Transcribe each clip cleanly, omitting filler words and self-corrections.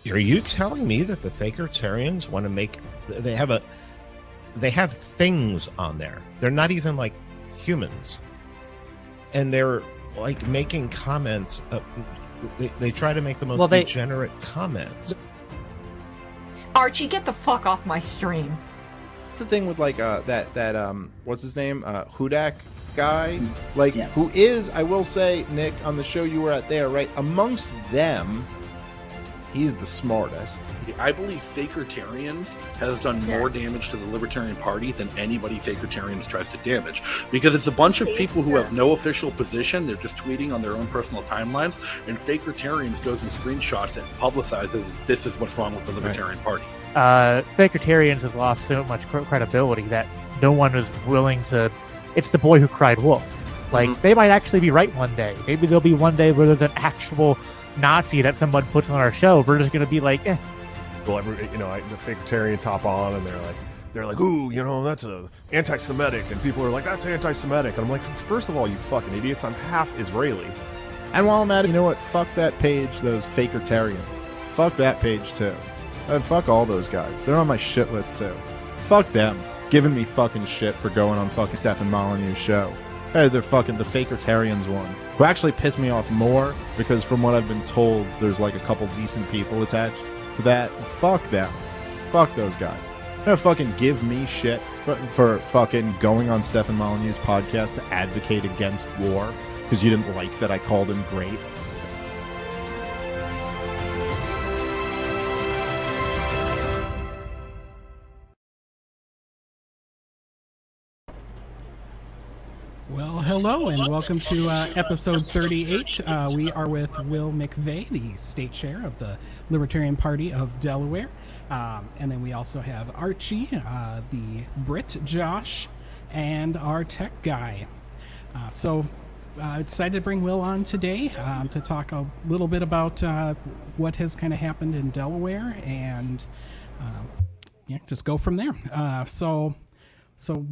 Are you telling me that the Fakertarians want to make? They have things on there. They're not even like humans, and they're like making comments. They try to make the most degenerate comments. Archie, get the fuck off my stream. That's the thing with like that what's his name, Hudak guy, like who is, I will say, Nick, on the show you were at there, right, amongst them, he's the smartest. I believe Fakertarians has done more damage to the Libertarian Party than anybody Fakertarians tries to damage. Because it's a bunch of people who have no official position. They're just tweeting on their own personal timelines. And Fakertarians goes and screenshots it and publicizes this is what's wrong with the Libertarian Party. Fakertarians has lost so much credibility that no one is willing to... It's the boy who cried wolf. Like, they might actually be right one day. Maybe there'll be one day where there's an actual Nazi that someone puts on our show. We're just going to be like, eh. Well, the Fakertarians hop on and they're like, ooh, that's a anti-Semitic, and people are like, that's anti-Semitic, and I'm like, first of all, you fucking idiots, I'm half Israeli. And while I'm at it, you know what? Fuck that page, those Fakertarians. Fuck that page too. Fuck all those guys. They're on my shit list too. Fuck them, giving me fucking shit for going on fucking Stephen Molyneux's show. Hey, they're fucking the Fakertarians one, who actually pissed me off more because from what I've been told, there's like a couple decent people attached to that. Fuck them. Fuck those guys. They're gonna fucking give me shit for fucking going on Stephen Molyneux's podcast to advocate against war because you didn't like that I called him great. Well, hello and welcome to episode 38. We are with Will McVay, the state chair of the Libertarian Party of Delaware. And then we also have Archie, the Brit Josh, and our tech guy. So decided to bring Will on today to talk a little bit about what has kind of happened in Delaware and just go from there. So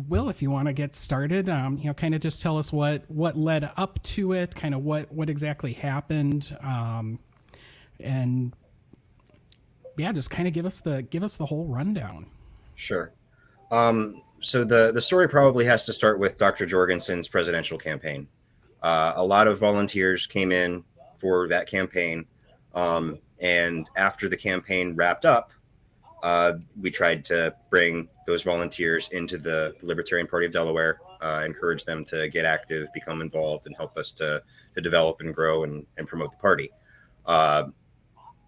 Will, if you want to get started, kind of just tell us what led up to it, kind of what exactly happened, and just kind of give us the whole rundown. Sure. So the story probably has to start with Dr. Jorgensen's presidential campaign. A lot of volunteers came in for that campaign, and after the campaign wrapped up, we tried to bring those volunteers into the Libertarian Party of Delaware, encourage them to get active, become involved, and help us to develop and grow and promote the party.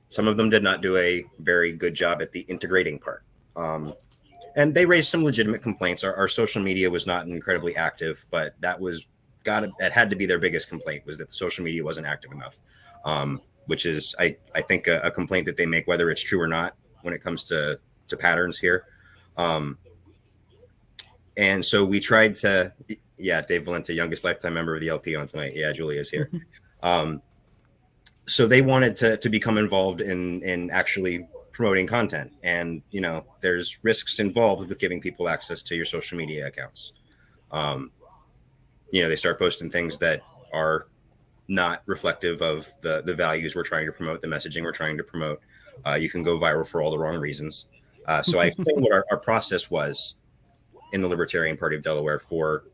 Some of them did not do a very good job at the integrating part. And they raised some legitimate complaints. Our social media was not incredibly active, but that had to be their biggest complaint, was that the social media wasn't active enough, which is, I think, a complaint that they make, whether it's true or not, when it comes to patterns here. And so we tried to, Dave Valenta, youngest lifetime member of the LP on tonight. Yeah, Julia's here. So they wanted to become involved in actually promoting content. And, there's risks involved with giving people access to your social media accounts. They start posting things that are not reflective of the values we're trying to promote, the messaging we're trying to promote. You can go viral for all the wrong reasons. So I explained what our process was in the Libertarian Party of Delaware for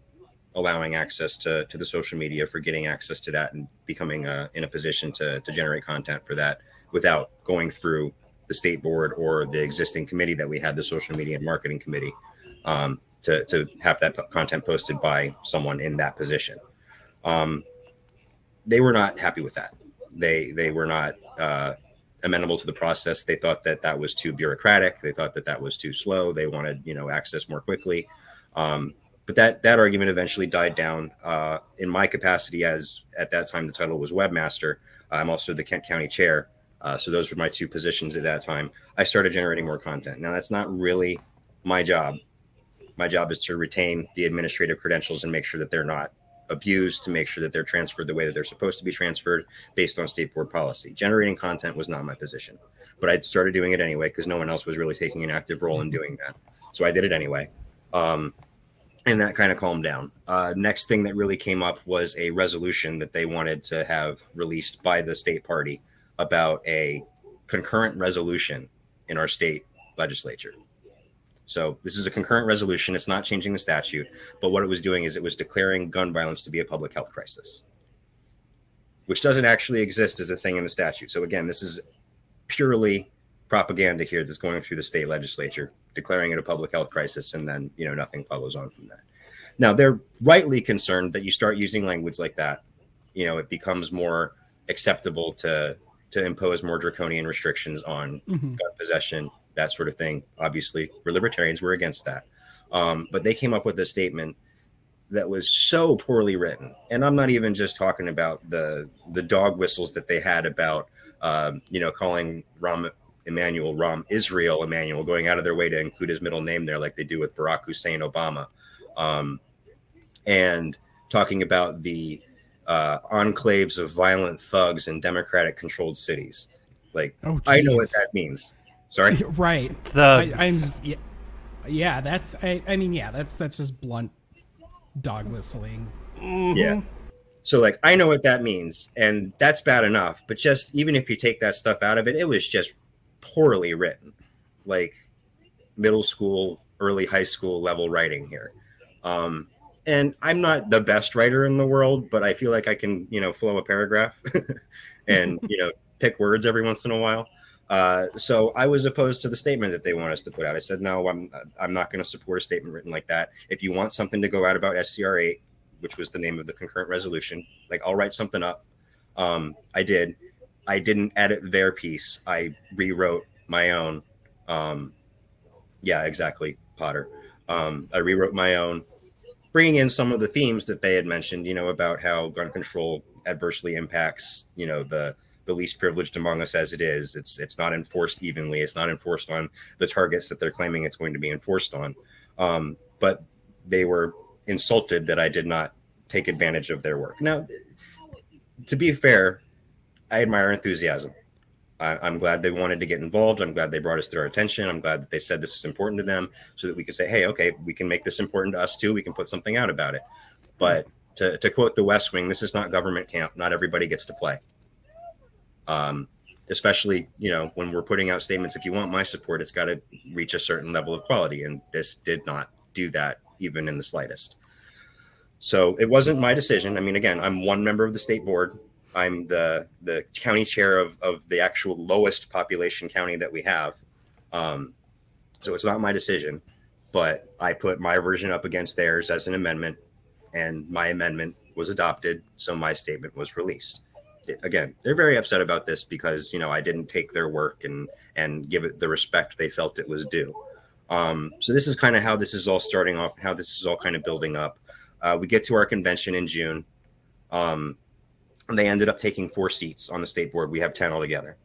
allowing access to the social media, for getting access to that and becoming in a position to generate content for that without going through the state board or the existing committee that we had, the social media and marketing committee, to have that content posted by someone in that position. They were not happy with that. They were not amenable to the process. They thought that was too bureaucratic. They thought that was too slow. They wanted, access more quickly. But that argument eventually died down. In my capacity as, at that time, the title was webmaster. I'm also the Kent County chair. So those were my two positions at that time. I started generating more content. Now, that's not really my job. My job is to retain the administrative credentials and make sure that they're not abused, to make sure that they're transferred the way that they're supposed to be transferred based on state board policy. Generating content was not my position, but I started doing it anyway because no one else was really taking an active role in doing that. So I did it anyway. And that kind of calmed down. Next thing that really came up was a resolution that they wanted to have released by the state party about a concurrent resolution in our state legislature. So this is a concurrent resolution. It's not changing the statute, but what it was doing is it was declaring gun violence to be a public health crisis, which doesn't actually exist as a thing in the statute. So again, this is purely propaganda here that's going through the state legislature, declaring it a public health crisis, and then, you know, nothing follows on from that. Now, they're rightly concerned that you start using language like that, you know, it becomes more acceptable to impose more draconian restrictions on gun possession, that sort of thing. Obviously, we're libertarians, we're against that. But they came up with a statement that was so poorly written. And I'm not even just talking about the dog whistles that they had about, you know, calling Israel Emmanuel, going out of their way to include his middle name there, like they do with Barack Hussein Obama. And talking about the enclaves of violent thugs in democratic controlled cities. Like, I know what that means. Sorry. Right. Thugs. Yeah, that's just blunt dog whistling. Yeah. So like, I know what that means, and that's bad enough, but just even if you take that stuff out of it, it was just poorly written, like middle school, early high school level writing here. And I'm not the best writer in the world, but I feel like I can, you know, flow a paragraph and, you know, pick words every once in a while. So I was opposed to the statement that they want us to put out. I said, no, I'm not going to support a statement written like that. If you want something to go out about SCR 8, which was the name of the concurrent resolution, like, I'll write something up. I did. I didn't edit their piece. I rewrote my own. Yeah, exactly, Potter. I rewrote my own, bringing in some of the themes that they had mentioned, you know, about how gun control adversely impacts, you know, the least privileged among us as it is. It's not enforced evenly. It's not enforced on the targets that they're claiming it's going to be enforced on. But they were insulted that I did not take advantage of their work. Now, to be fair, I admire enthusiasm. I'm glad they wanted to get involved. I'm glad they brought us to our attention. I'm glad that they said this is important to them so that we could say, hey, okay, we can make this important to us too. We can put something out about it. But to quote the West Wing, this is not government camp. Not everybody gets to play. Especially, you know, when we're putting out statements, if you want my support, it's got to reach a certain level of quality. And this did not do that even in the slightest. So it wasn't my decision. I mean, again, I'm one member of the state board. I'm the county chair of the actual lowest population county that we have. So it's not my decision, but I put my version up against theirs as an amendment, and my amendment was adopted. So my statement was released. Again, they're very upset about this because, you know, I didn't take their work and give it the respect they felt it was due. So this is kind of how this is all starting off, how this is all kind of building up. We get to our convention in June. And they ended up taking 4 seats on the state board. We have 10 altogether.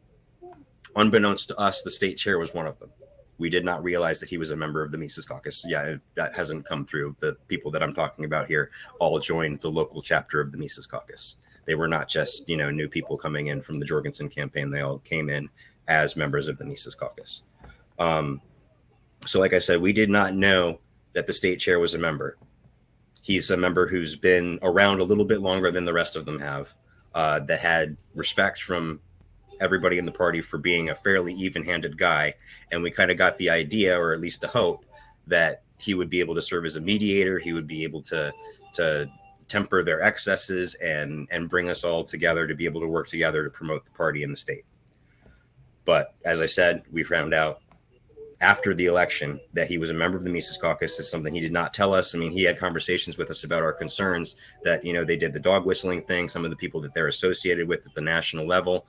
Unbeknownst to us, the state chair was one of them. We did not realize that he was a member of the Mises Caucus. Yeah, that hasn't come through. The people that I'm talking about here all joined the local chapter of the Mises Caucus. They were not just, you know, new people coming in from the Jorgensen campaign. They all came in as members of the Mises Caucus. So like I said, we did not know that the state chair was a member. He's a member who's been around a little bit longer than the rest of them have. That had respect from everybody in the party for being a fairly even-handed guy. And we kind of got the idea, or at least the hope, that he would be able to serve as a mediator. He would be able to temper their excesses and bring us all together to be able to work together to promote the party in the state. But as I said, we found out after the election that he was a member of the Mises Caucus. Is something he did not tell us. I mean, he had conversations with us about our concerns that, you know, they did the dog whistling thing, some of the people that they're associated with at the national level,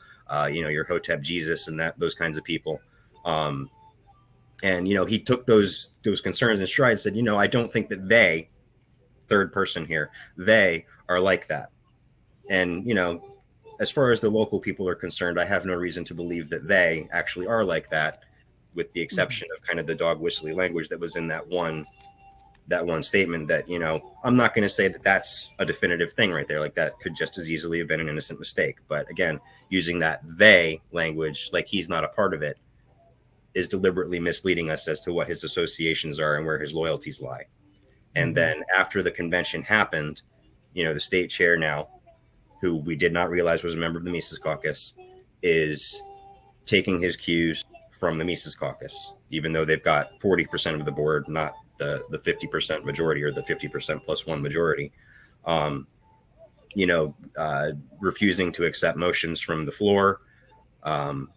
you know, your Hotep Jesus and those kinds of people. And, you know, he took those concerns in stride and said, you know, I don't think that they, third person here, they are like that. And, you know, as far as the local people are concerned, I have no reason to believe that they actually are like that, with the exception of kind of the dog whistling language that was in that one statement that, you know, I'm not going to say that that's a definitive thing right there. Like, that could just as easily have been an innocent mistake. But again, using that they language, like he's not a part of it, is deliberately misleading us as to what his associations are and where his loyalties lie. And then after the convention happened, you know, the state chair now, who we did not realize was a member of the Mises Caucus, is taking his cues from the Mises Caucus, even though they've got 40% of the board, not the 50% majority or the 50% plus one majority. Refusing to accept motions from the floor,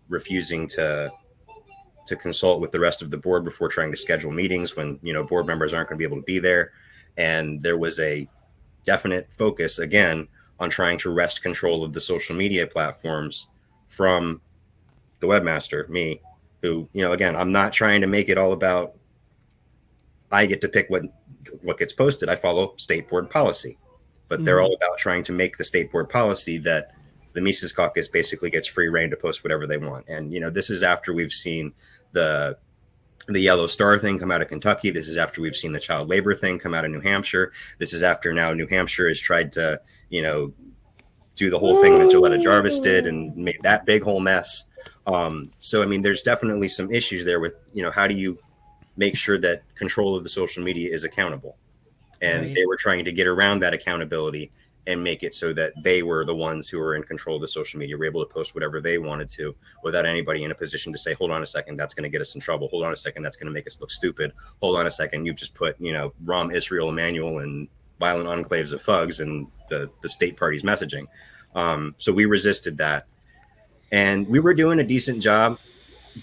refusing to consult with the rest of the board before trying to schedule meetings when, board members aren't going to be able to be there. And there was a definite focus, again, on trying to wrest control of the social media platforms from the webmaster, me, who, again, I'm not trying to make it all about I get to pick what gets posted. I follow state board policy, but they're all about trying to make the state board policy that the Mises Caucus basically gets free reign to post whatever they want. And, this is after we've seen the Yellow Star thing come out of Kentucky. This is after we've seen the child labor thing come out of New Hampshire. This is after now New Hampshire has tried to, do the whole thing that Joletta Jarvis did and made that big whole mess. So, there's definitely some issues there with, how do you make sure that control of the social media is accountable? And they were trying to get around that accountability and make it so that they were the ones who were in control of the social media, were able to post whatever they wanted to without anybody in a position to say, hold on a second, that's going to get us in trouble. Hold on a second, that's going to make us look stupid. Hold on a second, you've just put, Rom, Israel, Emmanuel, and violent enclaves of thugs in the state party's messaging. So we resisted that. And we were doing a decent job.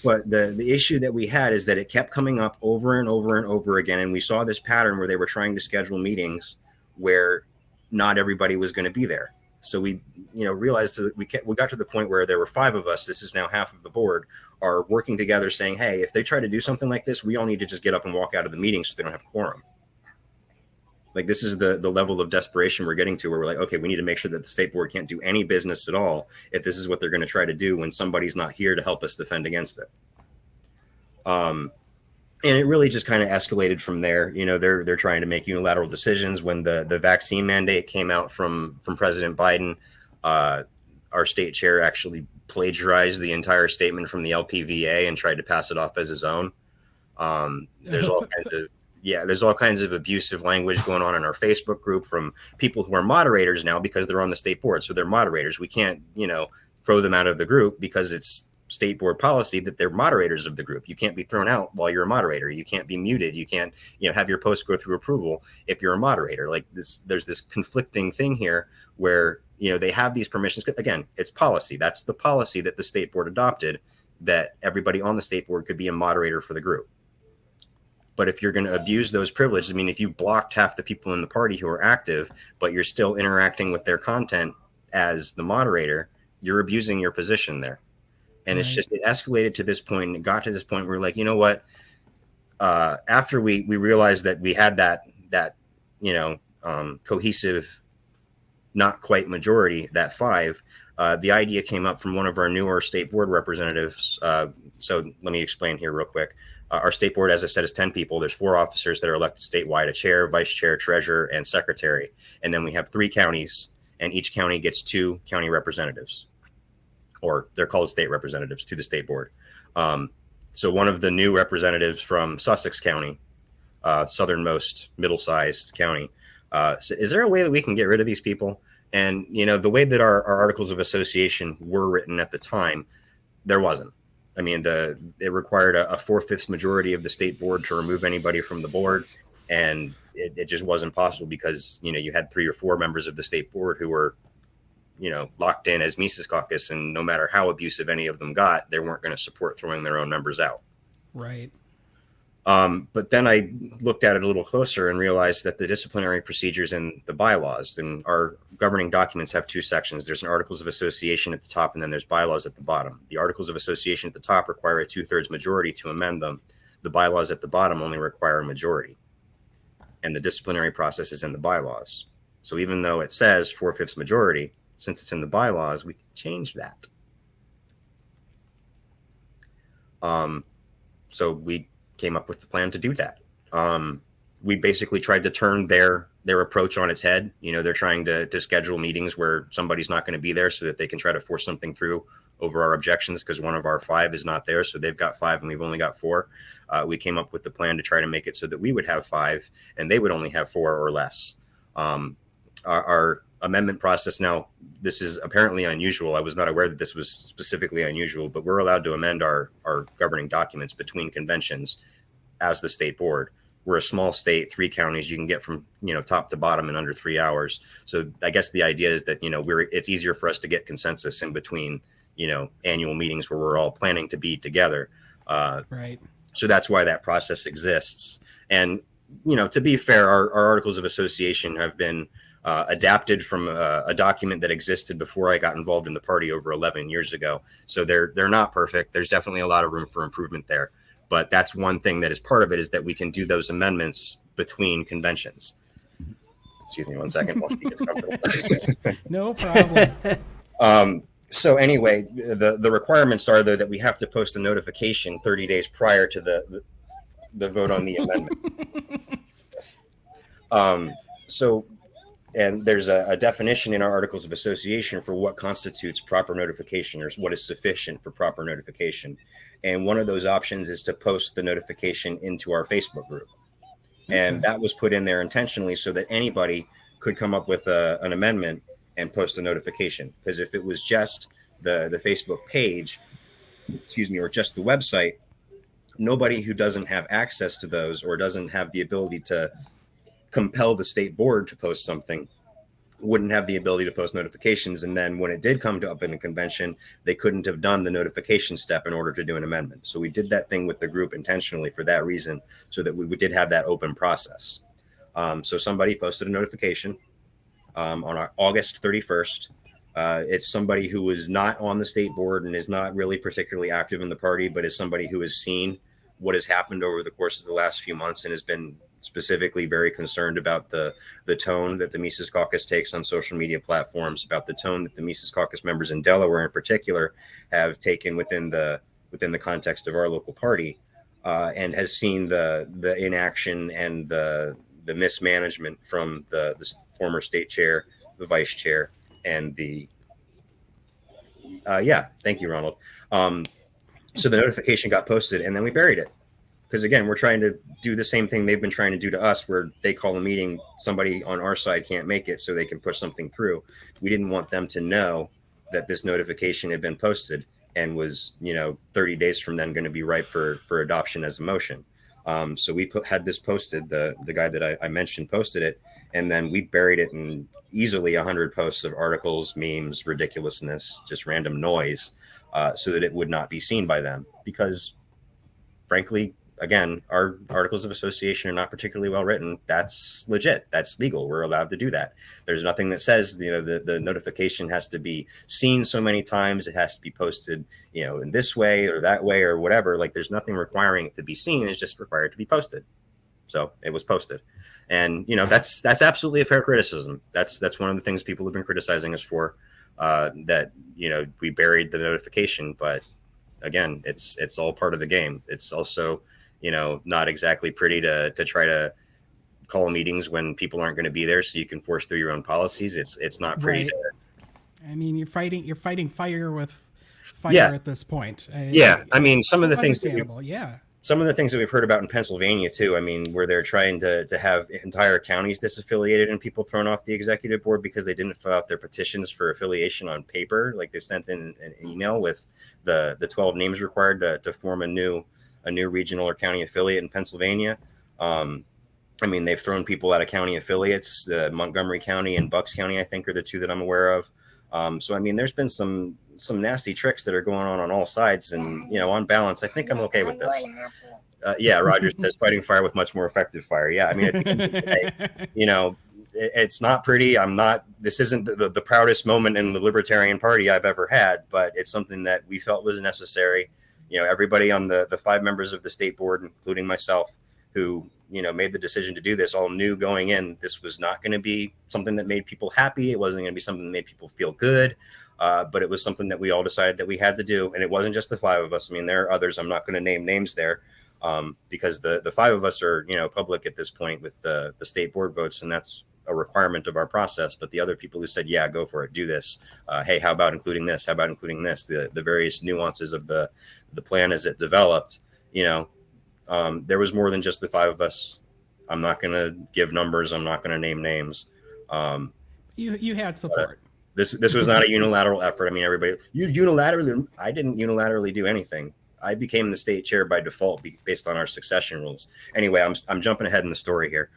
But the issue that we had is that it kept coming up over and over and over again. And we saw this pattern where they were trying to schedule meetings where not everybody was going to be there. So we, realized that we got to the point where there were 5 of us. This is now half of the board are working together saying, hey, if they try to do something like this, we all need to just get up and walk out of the meeting so they don't have quorum. Like, this is the level of desperation we're getting to, where we're like, okay, we need to make sure that the state board can't do any business at all if this is what they're going to try to do when somebody's not here to help us defend against it. And it really just kind of escalated from there. They're trying to make unilateral decisions. When the vaccine mandate came out from President Biden, our state chair actually plagiarized the entire statement from the LPVA and tried to pass it off as his own. There's all kinds of abusive language going on in our Facebook group from people who are moderators now because they're on the state board. So they're moderators. We can't, throw them out of the group because it's state board policy that they're moderators of the group. You can't be thrown out while you're a moderator. You can't be muted. You can't, have your post go through approval if you're a moderator. Like this, there's this conflicting thing here where, they have these permissions. Again, it's policy. That's the policy that the state board adopted, that everybody on the state board could be a moderator for the group. But if you're going to abuse those privileges, if you blocked half the people in the party who are active, but you're still interacting with their content as the moderator, you're abusing your position there. And it's just, it escalated to this point, and it got to this point where we're like, you know what? After we realized that we had that cohesive, not quite majority, that 5, the idea came up from one of our newer state board representatives. So let me explain here real quick. Our state board, as I said, is 10 people. There's 4 officers that are elected statewide: a chair, vice chair, treasurer, and secretary. And then we have 3 counties, and each county gets 2 county representatives, or they're called state representatives to the state board. So one of the new representatives from Sussex County, southernmost middle-sized county, is there a way that we can get rid of these people? And, the way that our articles of association were written at the time, there wasn't. It required a 4/5 majority of the state board to remove anybody from the board. And it just wasn't possible because, you had 3 or 4 members of the state board who were, locked in as Mises Caucus. And no matter how abusive any of them got, they weren't going to support throwing their own members out. Right. But then I looked at it a little closer and realized that the disciplinary procedures and the bylaws and our governing documents have 2 sections. There's an Articles of Association at the top, and then there's bylaws at the bottom. The Articles of Association at the top require a 2/3 majority to amend them. The bylaws at the bottom only require a majority. And the disciplinary process is in the bylaws. So even though it says 4/5 majority, since it's in the bylaws, we can change that. So we came up with the plan to do that. We basically tried to turn their approach on its head. They're trying to schedule meetings where somebody's not going to be there so that they can try to force something through over our objections because one of our 5 is not there. So they've got 5 and we've only got 4. We came up with the plan to try to make it so that we would have 5 and they would only have 4 or less. Our amendment process. Now, this is apparently unusual. I was not aware that this was specifically unusual, but we're allowed to amend our governing documents between conventions as the state board. We're a small state, 3 counties. You can get from, top to bottom in under 3 hours. So I guess the idea is that, it's easier for us to get consensus in between, annual meetings where we're all planning to be together. Right. So that's why that process exists. And, to be fair, our articles of association have been adapted from a document that existed before I got involved in the party over 11 years ago. So they're not perfect. There's definitely a lot of room for improvement there. But that's one thing that is part of it, is that we can do those amendments between conventions. Excuse me 1 second while she gets comfortable. No problem. So anyway, the requirements are, though, that we have to post a notification 30 days prior to the vote on the amendment. And there's a definition in our Articles of Association for what constitutes proper notification, or what is sufficient for proper notification. And one of those options is to post the notification into our Facebook group. And that was put in there intentionally so that anybody could come up with an amendment and post a notification. Because if it was just the Facebook page, or just the website, nobody who doesn't have access to those, or doesn't have the ability to compel the state board to post something, wouldn't have the ability to post notifications. And then when it did come to up in a convention, they couldn't have done the notification step in order to do an amendment. So we did that thing with the group intentionally for that reason, so that we did have that open process. So somebody posted a notification on August 31st. It's somebody who is not on the state board and is not really particularly active in the party, but is somebody who has seen what has happened over the course of the last few months and has been specifically very concerned about the tone that the Mises Caucus takes on social media platforms, about the tone that the Mises Caucus members in Delaware in particular have taken within the context of our local party, and has seen the inaction and the mismanagement from the former state chair, the vice chair, and the thank you, Ronald. So the notification got posted, and then we buried it. Because again, we're trying to do the same thing they've been trying to do to us, where they call a meeting, somebody on our side can't make it, so they can push something through. We didn't want them to know that this notification had been posted and was, 30 days from then going to be ripe for adoption as a motion. So we had this posted. The guy that I mentioned posted it, and then we buried it in easily 100 posts of articles, memes, ridiculousness, just random noise, so that it would not be seen by them. Because, frankly, again, our articles of association are not particularly well written. That's legit. That's legal. We're allowed to do that. There's nothing that says, the notification has to be seen so many times. It has to be posted, in this way or that way or whatever. Like, there's nothing requiring it to be seen. It's just required to be posted. So it was posted. And, that's absolutely a fair criticism. That's one of the things people have been criticizing us for, that, we buried the notification. But again, it's all part of the game. It's also, not exactly pretty to try to call meetings when people aren't going to be there, so you can force through your own policies. It's not pretty. Right. I mean, you're fighting fire with fire at this point. I mean, some of the things that some of the things that we've heard about in Pennsylvania too. I mean, where they're trying to have entire counties disaffiliated and people thrown off the executive board because they didn't fill out their petitions for affiliation on paper. Like, they sent in an email with the 12 names required to form a new regional or county affiliate in Pennsylvania. I mean, they've thrown people out of county affiliates. Montgomery County and Bucks County, I think, are the two that I'm aware of. So, I mean, there's been some nasty tricks that are going on all sides. And, on balance, I think I'm okay with this. Roger says fighting fire with much more effective fire. Yeah, I mean, at the end of the day, it's not pretty. This isn't the proudest moment in the Libertarian Party I've ever had, but it's something that we felt was necessary. Everybody on the 5 members of the state board, including myself, who, made the decision to do this, all knew going in, this was not going to be something that made people happy. It wasn't going to be something that made people feel good. But it was something that we all decided that we had to do. And it wasn't just the 5 of us. I mean, there are others. I'm not going to name names there, because the 5 of us are, public at this point with the state board votes. And that's a requirement of our process. But the other people who said, yeah, go for it, do this. Hey, how about including this? How about including this? The various nuances of the plan as it developed, there was more than just the 5 of us. I'm not going to give numbers. I'm not going to name names. You had support. This was not a unilateral effort. I mean, everybody, you unilaterally. I didn't unilaterally do anything. I became the state chair by default based on our succession rules. Anyway, I'm jumping ahead in the story here.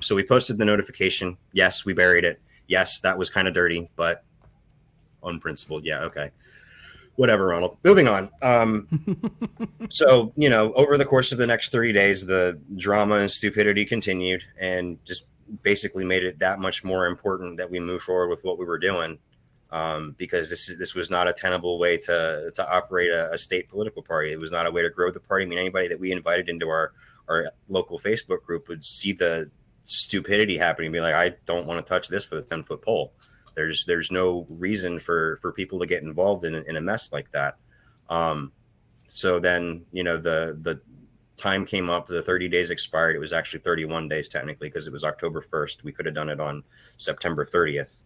So we posted the notification. Yes, we buried it. Yes, that was kind of dirty, but unprincipled. Yeah, okay. Whatever, Ronald. Moving on. So, over the course of the next 30 days, the drama and stupidity continued and just basically made it that much more important that we move forward with what we were doing, because this was not a tenable way to operate a state political party. It was not a way to grow the party. I mean, anybody that we invited into our local Facebook group would see the stupidity happening and be like, I don't want to touch this with a 10-foot pole. There's no reason for people to get involved in a mess like that. So then, the time came up, the 30 days expired. It was actually 31 days technically, because it was October 1st. We could have done it on September 30th.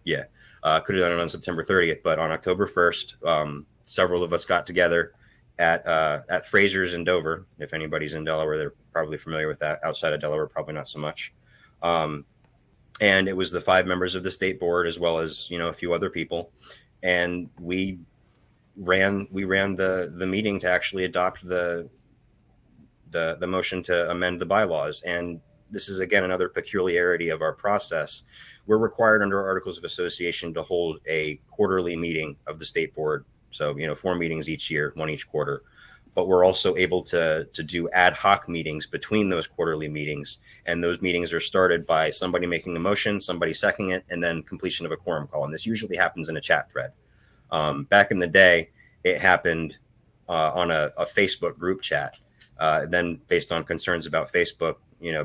Yeah. Could have done it on September 30th, but on October 1st, several of us got together at Fraser's in Dover. If anybody's in Delaware, they're probably familiar with that. Outside of Delaware, probably not so much. And it was the 5 members of the state board, as well as, a few other people. And we ran the meeting to actually adopt the motion to amend the bylaws. And this is, again, another peculiarity of our process. We're required under Articles of Association to hold a quarterly meeting of the state board. So, 4 meetings each year, 1 each quarter. But we're also able to do ad hoc meetings between those quarterly meetings. And those meetings are started by somebody making a motion, somebody seconding it, and then completion of a quorum call. And this usually happens in a chat thread. Back in the day, it happened on a Facebook group chat. Then based on concerns about Facebook,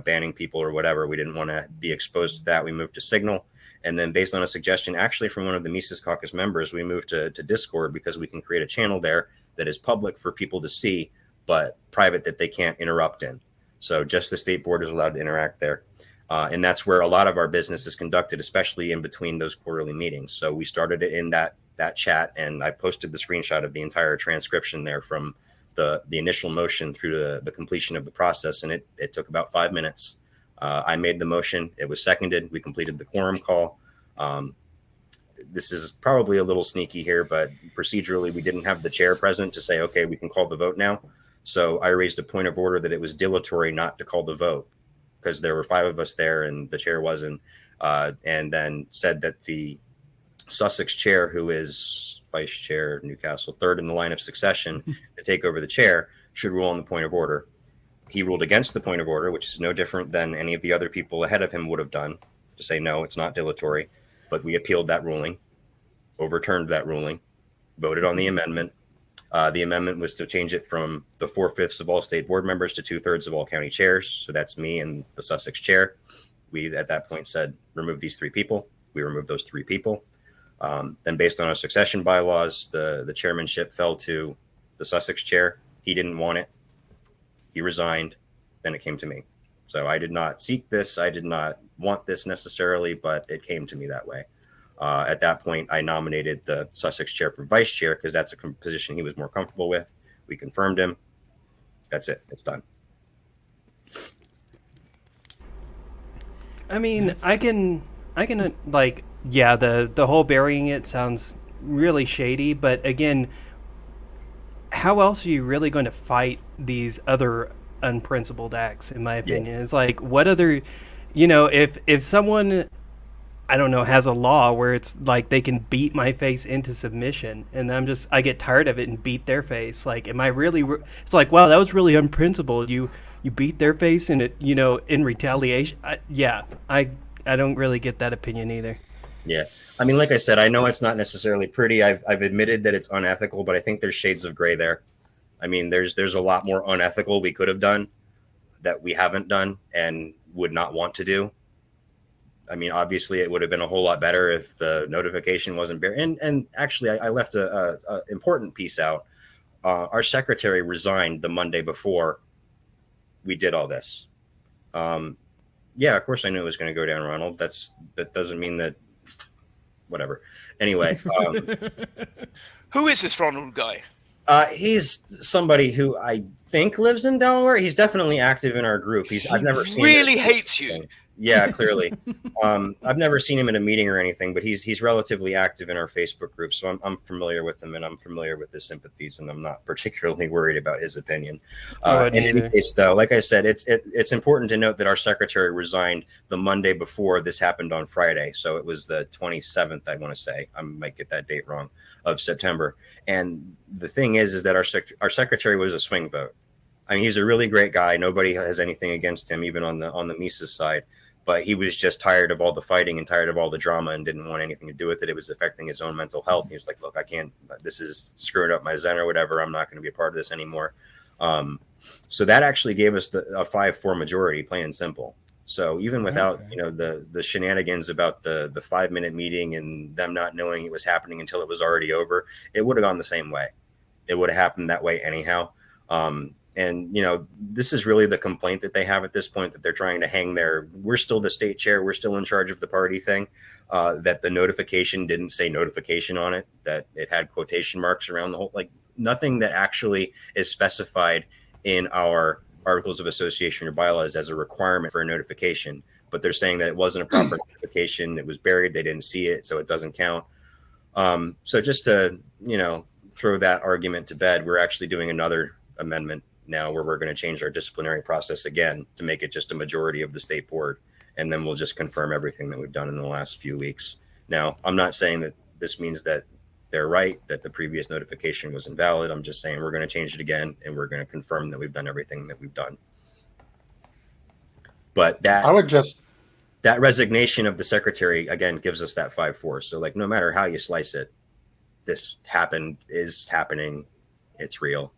banning people or whatever, we didn't want to be exposed to that. We moved to Signal. And then based on a suggestion, actually from one of the Mises Caucus members, we moved to Discord, because we can create a channel there that is public for people to see, but private that they can't interrupt in. So just the state board is allowed to interact there. And that's where a lot of our business is conducted, especially in between those quarterly meetings. So we started it in that chat, and I posted the screenshot of the entire transcription there from the initial motion through the completion of the process. And it took about 5 minutes. I made the motion. It was seconded. We completed the quorum call. This is probably a little sneaky here, but procedurally, we didn't have the chair present to say, okay, we can call the vote now. So I raised a point of order that it was dilatory not to call the vote, because there were 5 of us there and the chair wasn't, and then said that the Sussex chair, who is vice chair Newcastle, 3rd in the line of succession to take over the chair, should rule on the point of order. He ruled against the point of order, which is no different than any of the other people ahead of him would have done, to say, no, it's not dilatory. But we appealed that ruling, overturned that ruling, voted on the amendment. The amendment was to change it from the 4/5 of all state board members to 2/3 of all county chairs. So that's me and the Sussex chair. We, at that point, said, remove these 3 people. We removed those 3 people. Then based on our succession bylaws, the chairmanship fell to the Sussex chair. He didn't want it. He resigned. Then it came to me. So I did not seek this. I did not want this necessarily, but it came to me that way. At that point, I nominated the Sussex chair for vice chair, because that's a position he was more comfortable with. We confirmed him. That's it. It's done. I mean, I can like, yeah, the whole burying it sounds really shady, but again, how else are you really going to fight these other unprincipled acts, in my opinion? Yeah. It's like, what other, if someone, I don't know, has a law where it's like they can beat my face into submission, and I get tired of it and beat their face. Like, am I really, it's like, wow, that was really unprincipled. You beat their face in it, in retaliation. I don't really get that opinion either. Yeah. I mean, like I said, I know it's not necessarily pretty. I've admitted that it's unethical, but I think there's shades of gray there. I mean, there's a lot more unethical we could have done that we haven't done and would not want to do. I mean, obviously, it would have been a whole lot better if the notification wasn't buried. And actually, I left a important piece out. Our secretary resigned the Monday before we did all this. Yeah, of course, I knew it was going to go down, Ronald. That doesn't mean that. Whatever. Anyway, who is this Ronald guy? He's somebody who I think lives in Delaware. He's definitely active in our group. I've never seen. Really hates you. Yeah, clearly. I've never seen him in a meeting or anything, but he's relatively active in our Facebook group, so I'm familiar with him, and I'm familiar with his sympathies, and I'm not particularly worried about his opinion. In any case, though, like I said, it's important to note that our secretary resigned the Monday before this happened on Friday, so it was the 27th, I want to say. I might get that date wrong, of September. And the thing is that our secretary was a swing vote. I mean, he's a really great guy. Nobody has anything against him, even on the Mises side. But he was just tired of all the fighting and tired of all the drama and didn't want anything to do with it. It was affecting his own mental health. He was like, look, I can't, this is screwing up my Zen or whatever. I'm not going to be a part of this anymore. So that actually gave us a 5-4 majority, plain and simple. So even without, the shenanigans about the 5-minute meeting and them not knowing it was happening until it was already over, it would have gone the same way. It would have happened that way anyhow. And, this is really the complaint that they have at this point, that they're trying to hang we're still the state chair, we're still in charge of the party thing, that the notification didn't say notification on it, that it had quotation marks around the whole, like nothing that actually is specified in our articles of association or bylaws as a requirement for a notification. But they're saying that it wasn't a proper notification. It was buried. They didn't see it, so it doesn't count. So just to, throw that argument to bed, we're actually doing another amendment now where we're going to change our disciplinary process again to make it just a majority of the state board. And then we'll just confirm everything that we've done in the last few weeks. Now, I'm not saying that this means that they're right, that the previous notification was invalid. I'm just saying we're going to change it again, and we're going to confirm that we've done everything that we've done. But that resignation of the secretary, again, gives us that 5-4. So, like, no matter how you slice it, this is happening. It's real.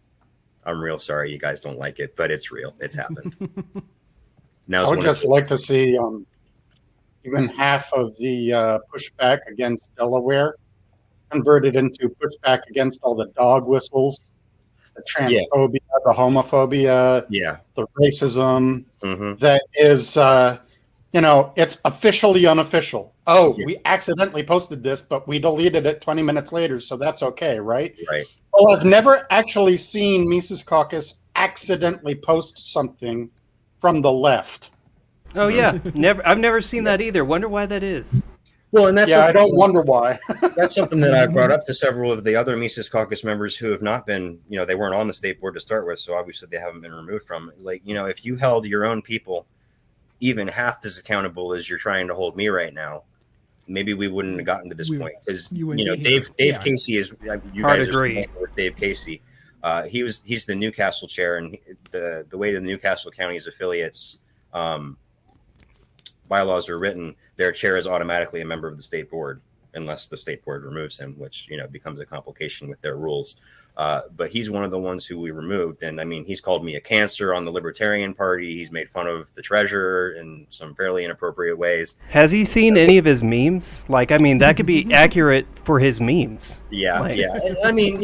I'm real sorry you guys don't like it, but it's real. It's happened. Now I would just like to see even half of the pushback against Delaware converted into pushback against all the dog whistles, the transphobia, the homophobia, the racism. That is, it's officially unofficial. We accidentally posted this, but we deleted it 20 minutes later, so that's okay, right? Right. Well, I've never actually seen Mises Caucus accidentally post something from the left. Oh yeah, I've never seen that either. Wonder why that is. Well, and that's I don't wonder why. That's something that I brought up to several of the other Mises Caucus members who have not been, they weren't on the state board to start with, so obviously they haven't been removed from it. Like, if you held your own people even half as accountable as you're trying to hold me right now, maybe we wouldn't have gotten to this point. Because Dave Casey is. You guys agree with Dave Casey. He's the Newcastle chair, and the way the Newcastle County's affiliates bylaws are written, their chair is automatically a member of the state board unless the state board removes him, which becomes a complication with their rules. But he's one of the ones who we removed. And I mean, he's called me a cancer on the Libertarian Party. He's made fun of the treasurer in some fairly inappropriate ways. Has he seen any of his memes? Like, I mean, that could be accurate for his memes. Yeah. I mean,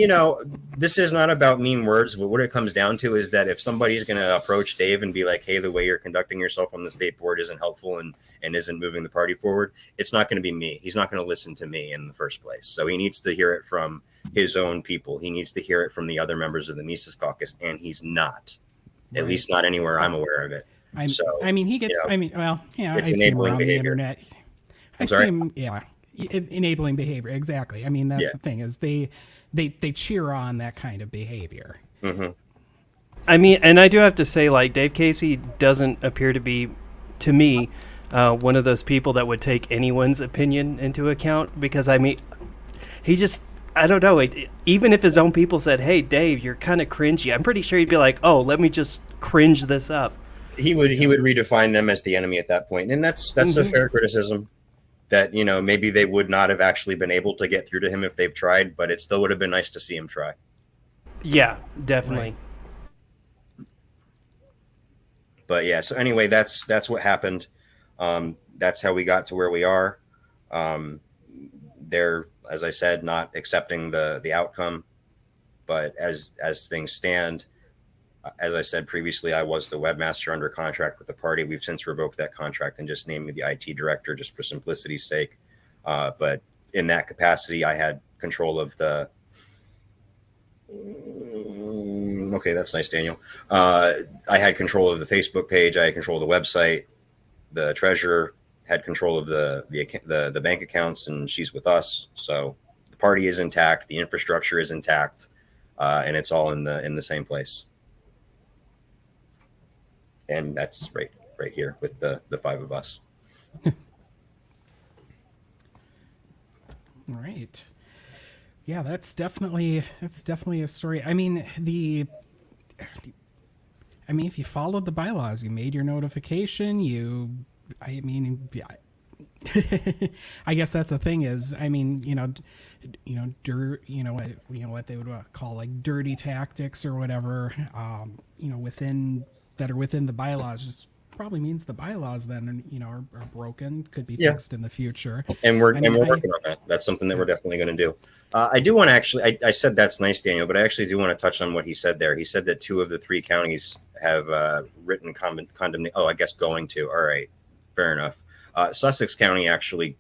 this is not about mean words, but what it comes down to is that if somebody's going to approach Dave and be like, hey, the way you're conducting yourself on the state board isn't helpful and isn't moving the party forward, it's not going to be me. He's not going to listen to me in the first place. So he needs to hear it from his own people. He needs to hear it from the other members of the Mises Caucus, and he's not. At least not anywhere I'm aware of it. He gets. I see him around the internet. I see him. Enabling behavior. Exactly. I mean, that's the thing is they cheer on that kind of behavior. Mm-hmm. I mean, and I do have to say, like, Dave Casey doesn't appear to be, to me, one of those people that would take anyone's opinion into account, because I mean, he just. I don't know. Even if his own people said, hey, Dave, you're kind of cringy, I'm pretty sure he'd be like, oh, let me just cringe this up. He would redefine them as the enemy at that point. And that's a fair criticism that, maybe they would not have actually been able to get through to him if they've tried, but it still would have been nice to see him try. Yeah, definitely. Right. But yeah, so anyway, that's what happened. That's how we got to where we are. They're, as I said, not accepting the outcome, but as things stand, as I said previously, I was the webmaster under contract with the party. We've since revoked that contract and just named me the IT director just for simplicity's sake. But in that capacity, I had control of the. Okay, that's nice, Daniel. I had control of the Facebook page. I had control of the website. The treasurer had control of the bank accounts, and she's with us. So the party is intact, the infrastructure is intact, and it's all in the same place. And that's right here with the five of us. Right. Yeah, that's definitely a story. I mean, if you followed the bylaws, you made your notification, I guess that's the thing is, what they would call like dirty tactics or whatever, within the bylaws just probably means the bylaws then are broken, could be fixed in the future. And we're working on that. That's something that we're definitely going to do. I do want to actually, I said that's nice, Daniel, but I actually do want to touch on what he said there. He said that 2 of the 3 counties have written condemnation. Oh, I guess going to. All right, fair enough. Sussex County actually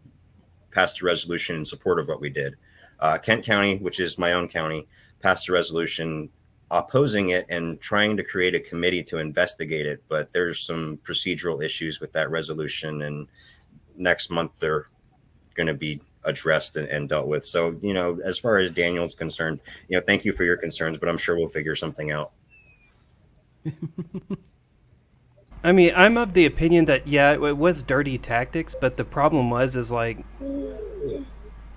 passed a resolution in support of what we did. Kent County, which is my own county, passed a resolution opposing it and trying to create a committee to investigate it. But there's some procedural issues with that resolution, and next month they're going to be addressed and dealt with. So, as far as Daniel's concerned, thank you for your concerns, but I'm sure we'll figure something out. I mean, I'm of the opinion that, it was dirty tactics, but the problem is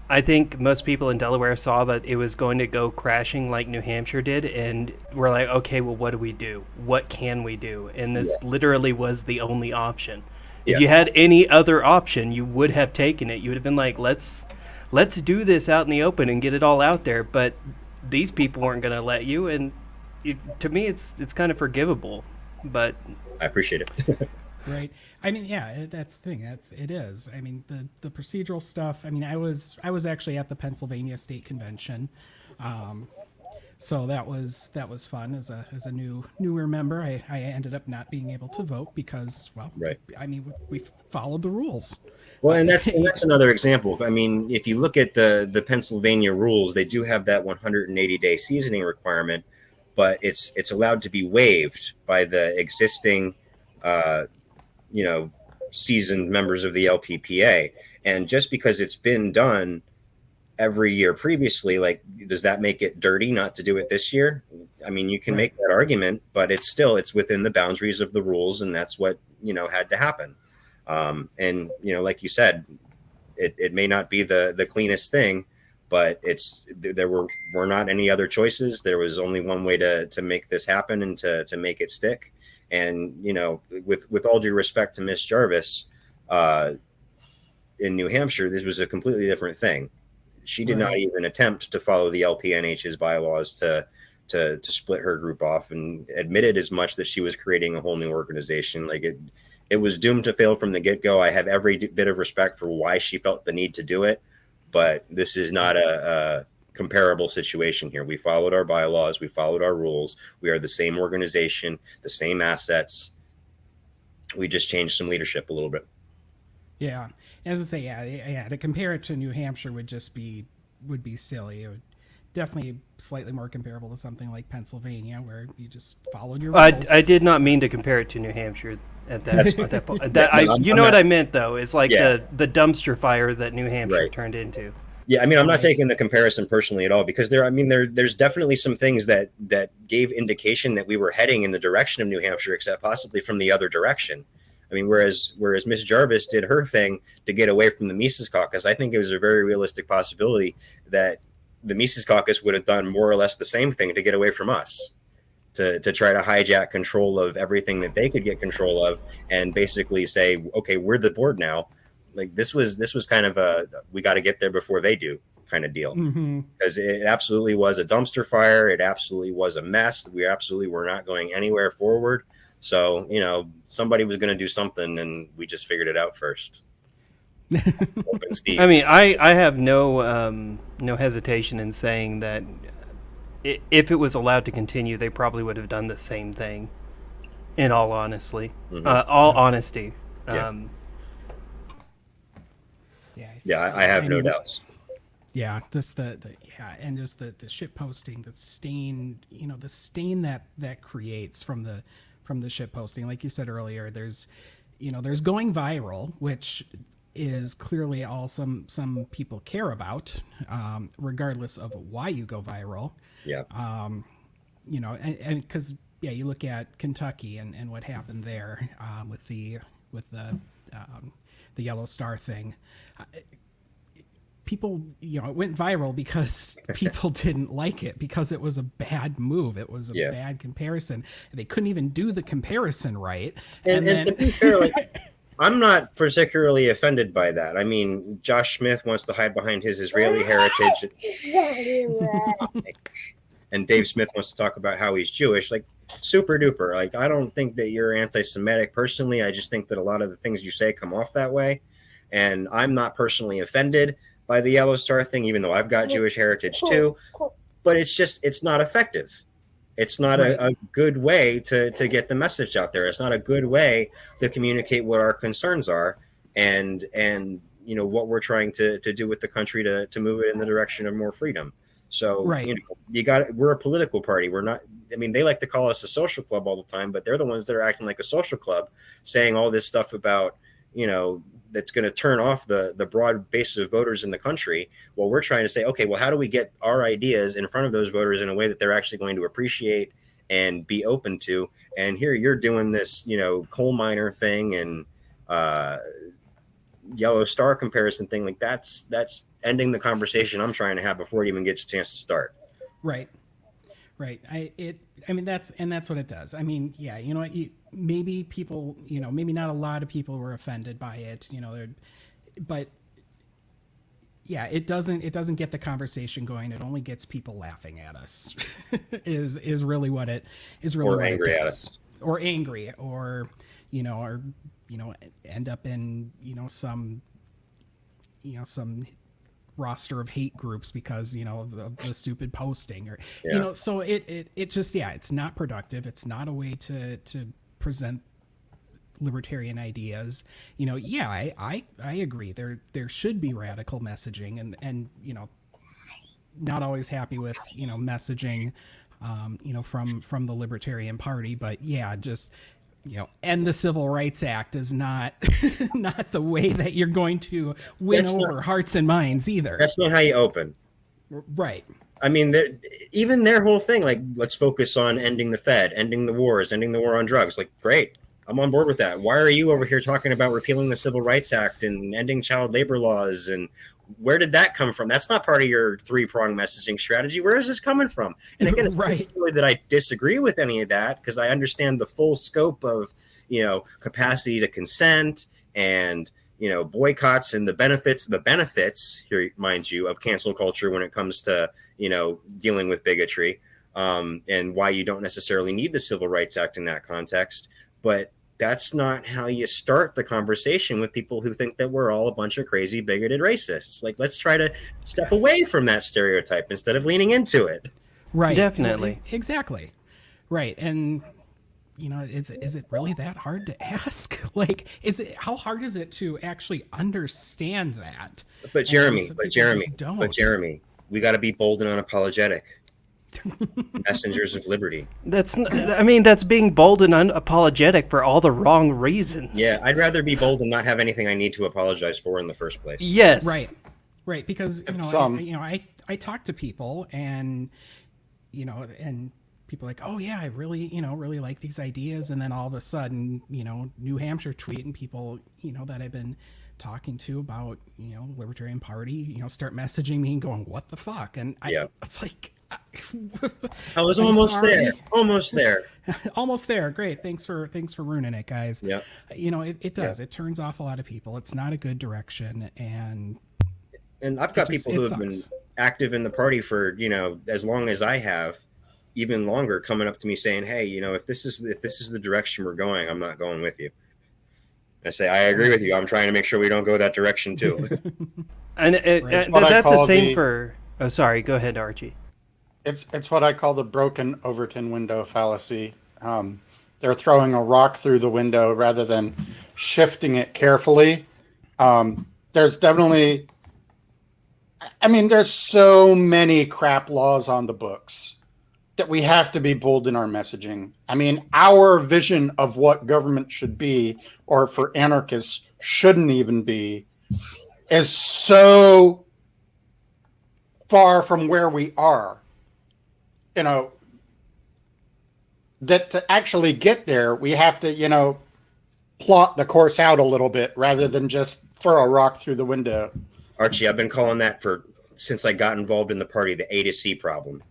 I think most people in Delaware saw that it was going to go crashing like New Hampshire did, and we're like, okay, well, what do we do? What can we do? And this literally was the only option. If you had any other option, you would have taken it. You would have been like, let's do this out in the open and get it all out there. But these people weren't going to let you, and to me, it's kind of forgivable. But I appreciate it. Right. I mean, that's the thing. It is. I mean, the procedural stuff. I mean, I was actually at the Pennsylvania State Convention, so that was fun as a newer member. I ended up not being able to vote because, I mean, we followed the rules. Well, and that's another example. I mean, if you look at the Pennsylvania rules, they do have that 180-day seasoning requirement, but it's allowed to be waived by the existing seasoned members of the LPPA. And just because it's been done every year previously, like, does that make it dirty not to do it this year? I mean, you can make that argument, but it's within the boundaries of the rules, and that's what had to happen. And like you said, it may not be the cleanest thing, but there were not any other choices. There was only one way to make this happen and to make it stick. And with all due respect to Miss Jarvis, in New Hampshire, this was a completely different thing. She did not even attempt to follow the LPNH's bylaws to split her group off, and admitted as much that she was creating a whole new organization. Like it was doomed to fail from the get-go. I have every bit of respect for why she felt the need to do it, but this is not a comparable situation here. We followed our bylaws, we followed our rules. We are the same organization, the same assets. We just changed some leadership a little bit. Yeah. As I say, to compare it to New Hampshire would be silly. It would definitely slightly more comparable to something like Pennsylvania, where you just followed your rules. I did not mean to compare it to New Hampshire at that point. What I meant though is like the dumpster fire that New Hampshire turned into. Yeah, I mean, I'm not taking the comparison personally at all, because there's definitely some things that gave indication that we were heading in the direction of New Hampshire, except possibly from the other direction. I mean, whereas Miss Jarvis did her thing to get away from the Mises Caucus, I think it was a very realistic possibility that the Mises Caucus would have done more or less the same thing to get away from us, to try to hijack control of everything that they could get control of, and basically say, okay, we're the board now. Like this was kind of we got to get there before they do kind of deal, because it absolutely was a dumpster fire. It absolutely was a mess. We absolutely were not going anywhere forward. So, somebody was going to do something, and we just figured it out first. I mean, I have no hesitation in saying that if it was allowed to continue, they probably would have done the same thing. In all honesty, honesty. I have no doubts. Yeah, just the shit posting, the stain, the stain that creates from the shit posting. Like you said earlier, there's, there's going viral, which is clearly all some people care about, regardless of why you go viral. Yeah. And because you look at Kentucky and what happened there with the Yellow Star thing. People, it went viral because people didn't like it, because it was a bad move. It was a bad comparison. They couldn't even do the comparison right. And to be fair, I'm not particularly offended by that. I mean, Josh Smith wants to hide behind his Israeli heritage. And Dave Smith wants to talk about how he's Jewish. Super duper. I don't think that you're anti-Semitic personally. I just think that a lot of the things you say come off that way. And I'm not personally offended by the Yellow Star thing, even though I've got Jewish heritage too. But it's not effective. It's not a good way to get the message out there. It's not a good way to communicate what our concerns are and what we're trying to do with the country to move it in the direction of more freedom. So, we're a political party. We're not, they like to call us a social club all the time, but they're the ones that are acting like a social club, saying all this stuff about, that's going to turn off the broad base of voters in the country. Well, we're trying to say, okay, well, how do we get our ideas in front of those voters in a way that they're actually going to appreciate and be open to? And here you're doing this, coal miner thing and Yellow Star comparison thing. That's ending the conversation I'm trying to have before it even gets a chance to start. Right. That's what it does. Maybe people, maybe not a lot of people were offended by it, but it doesn't get the conversation going. It only gets people laughing at us is really what it is. Really, or angry at us, or angry, or end up in some roster of hate groups because of the stupid posting, or so it just it's not productive. It's not a way to present libertarian ideas. I agree there should be radical messaging, and not always happy with messaging from the Libertarian Party, but just end the Civil Rights Act is not not the way that you're going to win over hearts and minds either. That's not how you open. Right. Even their whole thing, let's focus on ending the Fed, ending the wars, ending the war on drugs. Great. I'm on board with that. Why are you over here talking about repealing the Civil Rights Act and ending child labor laws? And where did that come from? That's not part of your three-pronged messaging strategy. Where is this coming from? And again, it's not necessarily that I disagree with any of that, because I understand the full scope of, capacity to consent and, boycotts and the benefits here, mind you, of cancel culture when it comes to, dealing with bigotry, and why you don't necessarily need the Civil Rights Act in that context. But that's not how you start the conversation with people who think that we're all a bunch of crazy, bigoted racists. Let's try to step away from that stereotype instead of leaning into it. Right. Definitely. Exactly. Right. And, is it really that hard to ask? How hard is it to actually understand that? But Jeremy, we got to be bold and unapologetic. Messengers of liberty. That's being bold and unapologetic for all the wrong reasons. Yeah, I'd rather be bold and not have anything I need to apologize for in the first place. Yes. Right. Because I talk to people and and people are like, oh yeah, I really really like these ideas, and then all of a sudden New Hampshire tweet and people that I've been talking to about Libertarian Party start messaging me and going, what the fuck? And it's like, I was almost there. Great. Thanks for ruining it, guys. Yeah. It does. It turns off a lot of people. It's not a good direction. And I've got people who have been active in the party for, as long as I have, even longer, coming up to me saying, hey, if this is the direction we're going, I'm not going with you. I say, I agree with you. I'm trying to make sure we don't go that direction too. And that's the same for, oh, sorry, go ahead, Archie. It's what I call the broken Overton window fallacy. They're throwing a rock through the window rather than shifting it carefully. There's definitely, there's so many crap laws on the books. that we have to be bold in our messaging. I mean, our vision of what government should be, or for anarchists shouldn't even be, is so far from where we are. You know, that to actually get there, we have to, you know, plot the course out a little bit rather than just throw a rock through the window. Archie, I've been calling that since I got involved in the party, the A to C problem.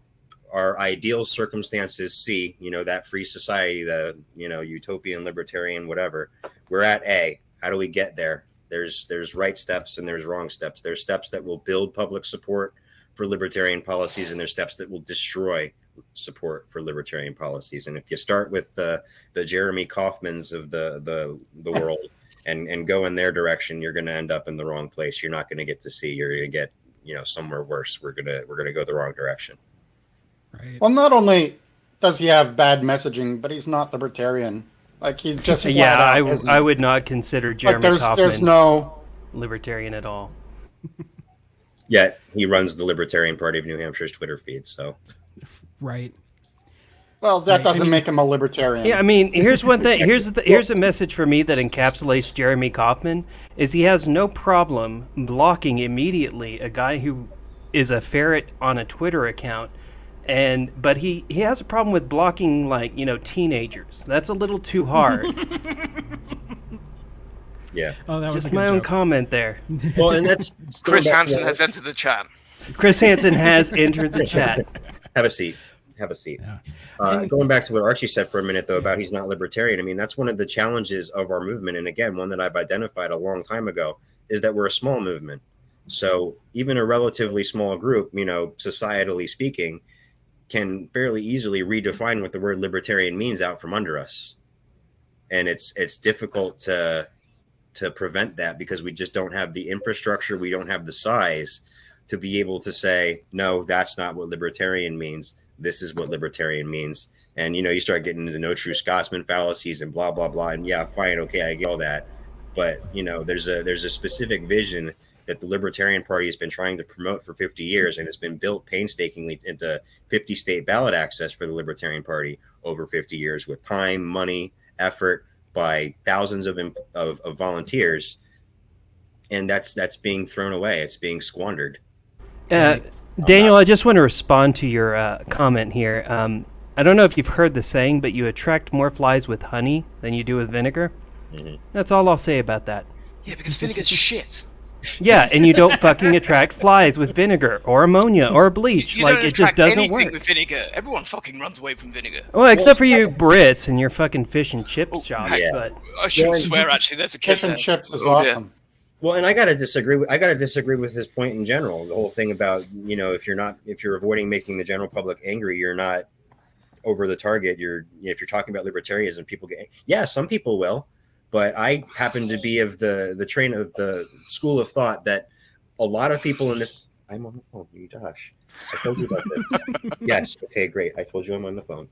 Our ideal circumstances C, you know, that free society, the, you know, utopian, libertarian, whatever. We're at A. How do we get there? There's right steps and there's wrong steps. There's steps that will build public support for libertarian policies, and there's steps that will destroy support for libertarian policies. And if you start with the Jeremy Kaufmans of the world and go in their direction, you're going to end up in the wrong place. You're not going to get to C. You're going to get, you know, somewhere worse. We're going to go the wrong direction. Right. Well, not only does he have bad messaging, but he's not libertarian. Like, he's just flat out I would not consider Jeremy Kaufman there's no libertarian at all. Yet he runs the Libertarian Party of New Hampshire's Twitter feed. So, Right. Well, that doesn't make him a libertarian. Yeah, I mean, here's one thing. Here's a message for me that encapsulates Jeremy Kaufman: is he has no problem blocking immediately a guy who is a ferret on a Twitter account. But he has a problem with blocking, like, you know, teenagers. That's a little too hard. Yeah. Oh, that was just my own comment there. Well, and that's Chris Hansen has entered the chat. Chris Hansen has entered the chat. Have a seat. Yeah. Going back to what Archie said for a minute, though, about he's not libertarian. I mean, that's one of the challenges of our movement. And again, one that I've identified a long time ago is that we're a small movement. So even a relatively small group, you know, societally speaking, can fairly easily redefine what the word libertarian means out from under us. And it's difficult to prevent that because we just don't have the infrastructure. We don't have the size to be able to say, no, that's not what libertarian means. This is what libertarian means. And, you know, you start getting into the no true Scotsman fallacies and blah, blah, blah. And yeah, fine. Okay. I get all that. But, you know, there's a specific vision that the Libertarian Party has been trying to promote for 50 years, and it's been built painstakingly into 50 state ballot access for the Libertarian Party over 50 years with time, money, effort by thousands of volunteers. And that's being thrown away. It's being squandered. Daniel, I just want to respond to your comment here. I don't know if you've heard the saying, but you attract more flies with honey than you do with vinegar. Mm-hmm. That's all I'll say about that. Yeah, because vinegar's shit. Yeah, and you don't fucking attract flies with vinegar or ammonia or bleach. You like, don't it just doesn't anything work with vinegar. Everyone fucking runs away from vinegar. Well, except for you Brits and your fucking fish and chips shops. Yeah. But I shouldn't swear. Actually, there's a kid Fish and there. chips is awesome. Well, and I gotta disagree with this point in general. The whole thing about, you know, if you're avoiding making the general public angry, you're not over the target. If you're talking about libertarianism, people get, yeah, some people will, but I happen to be of the train of the school of thought that a lot of people in this. I'm on the phone. You Josh. I told you about this. Yes. Okay. Great. I told you I'm on the phone.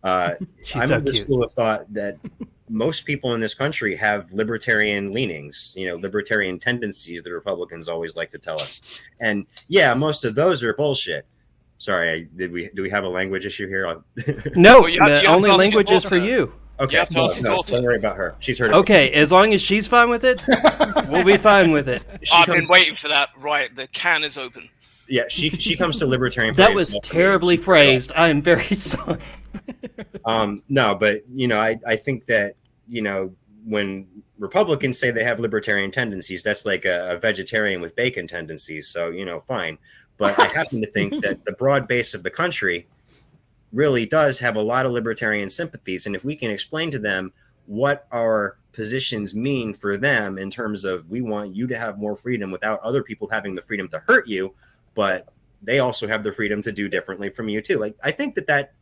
I'm so of the cute. school of thought that most people in this country have libertarian leanings, you know, libertarian tendencies that Republicans always like to tell us. And yeah, most of those are bullshit. Sorry, do we have a language issue here? no, Well, you have the to only ask language your is for daughter. you. Okay, have to ask your daughter. don't worry about her. She's heard it. Okay, as long as she's fine with it, we'll be fine with it. I've been waiting for that. Right, the can is open. Yeah, she comes to libertarian. That was terribly phrased. I am very sorry. No, but you know, I think that, you know, when Republicans say they have libertarian tendencies, that's like a vegetarian with bacon tendencies. So, you know, fine. But I happen to think that the broad base of the country really does have a lot of libertarian sympathies. And if we can explain to them what our positions mean for them in terms of, we want you to have more freedom without other people having the freedom to hurt you, but they also have the freedom to do differently from you too. Like, I think that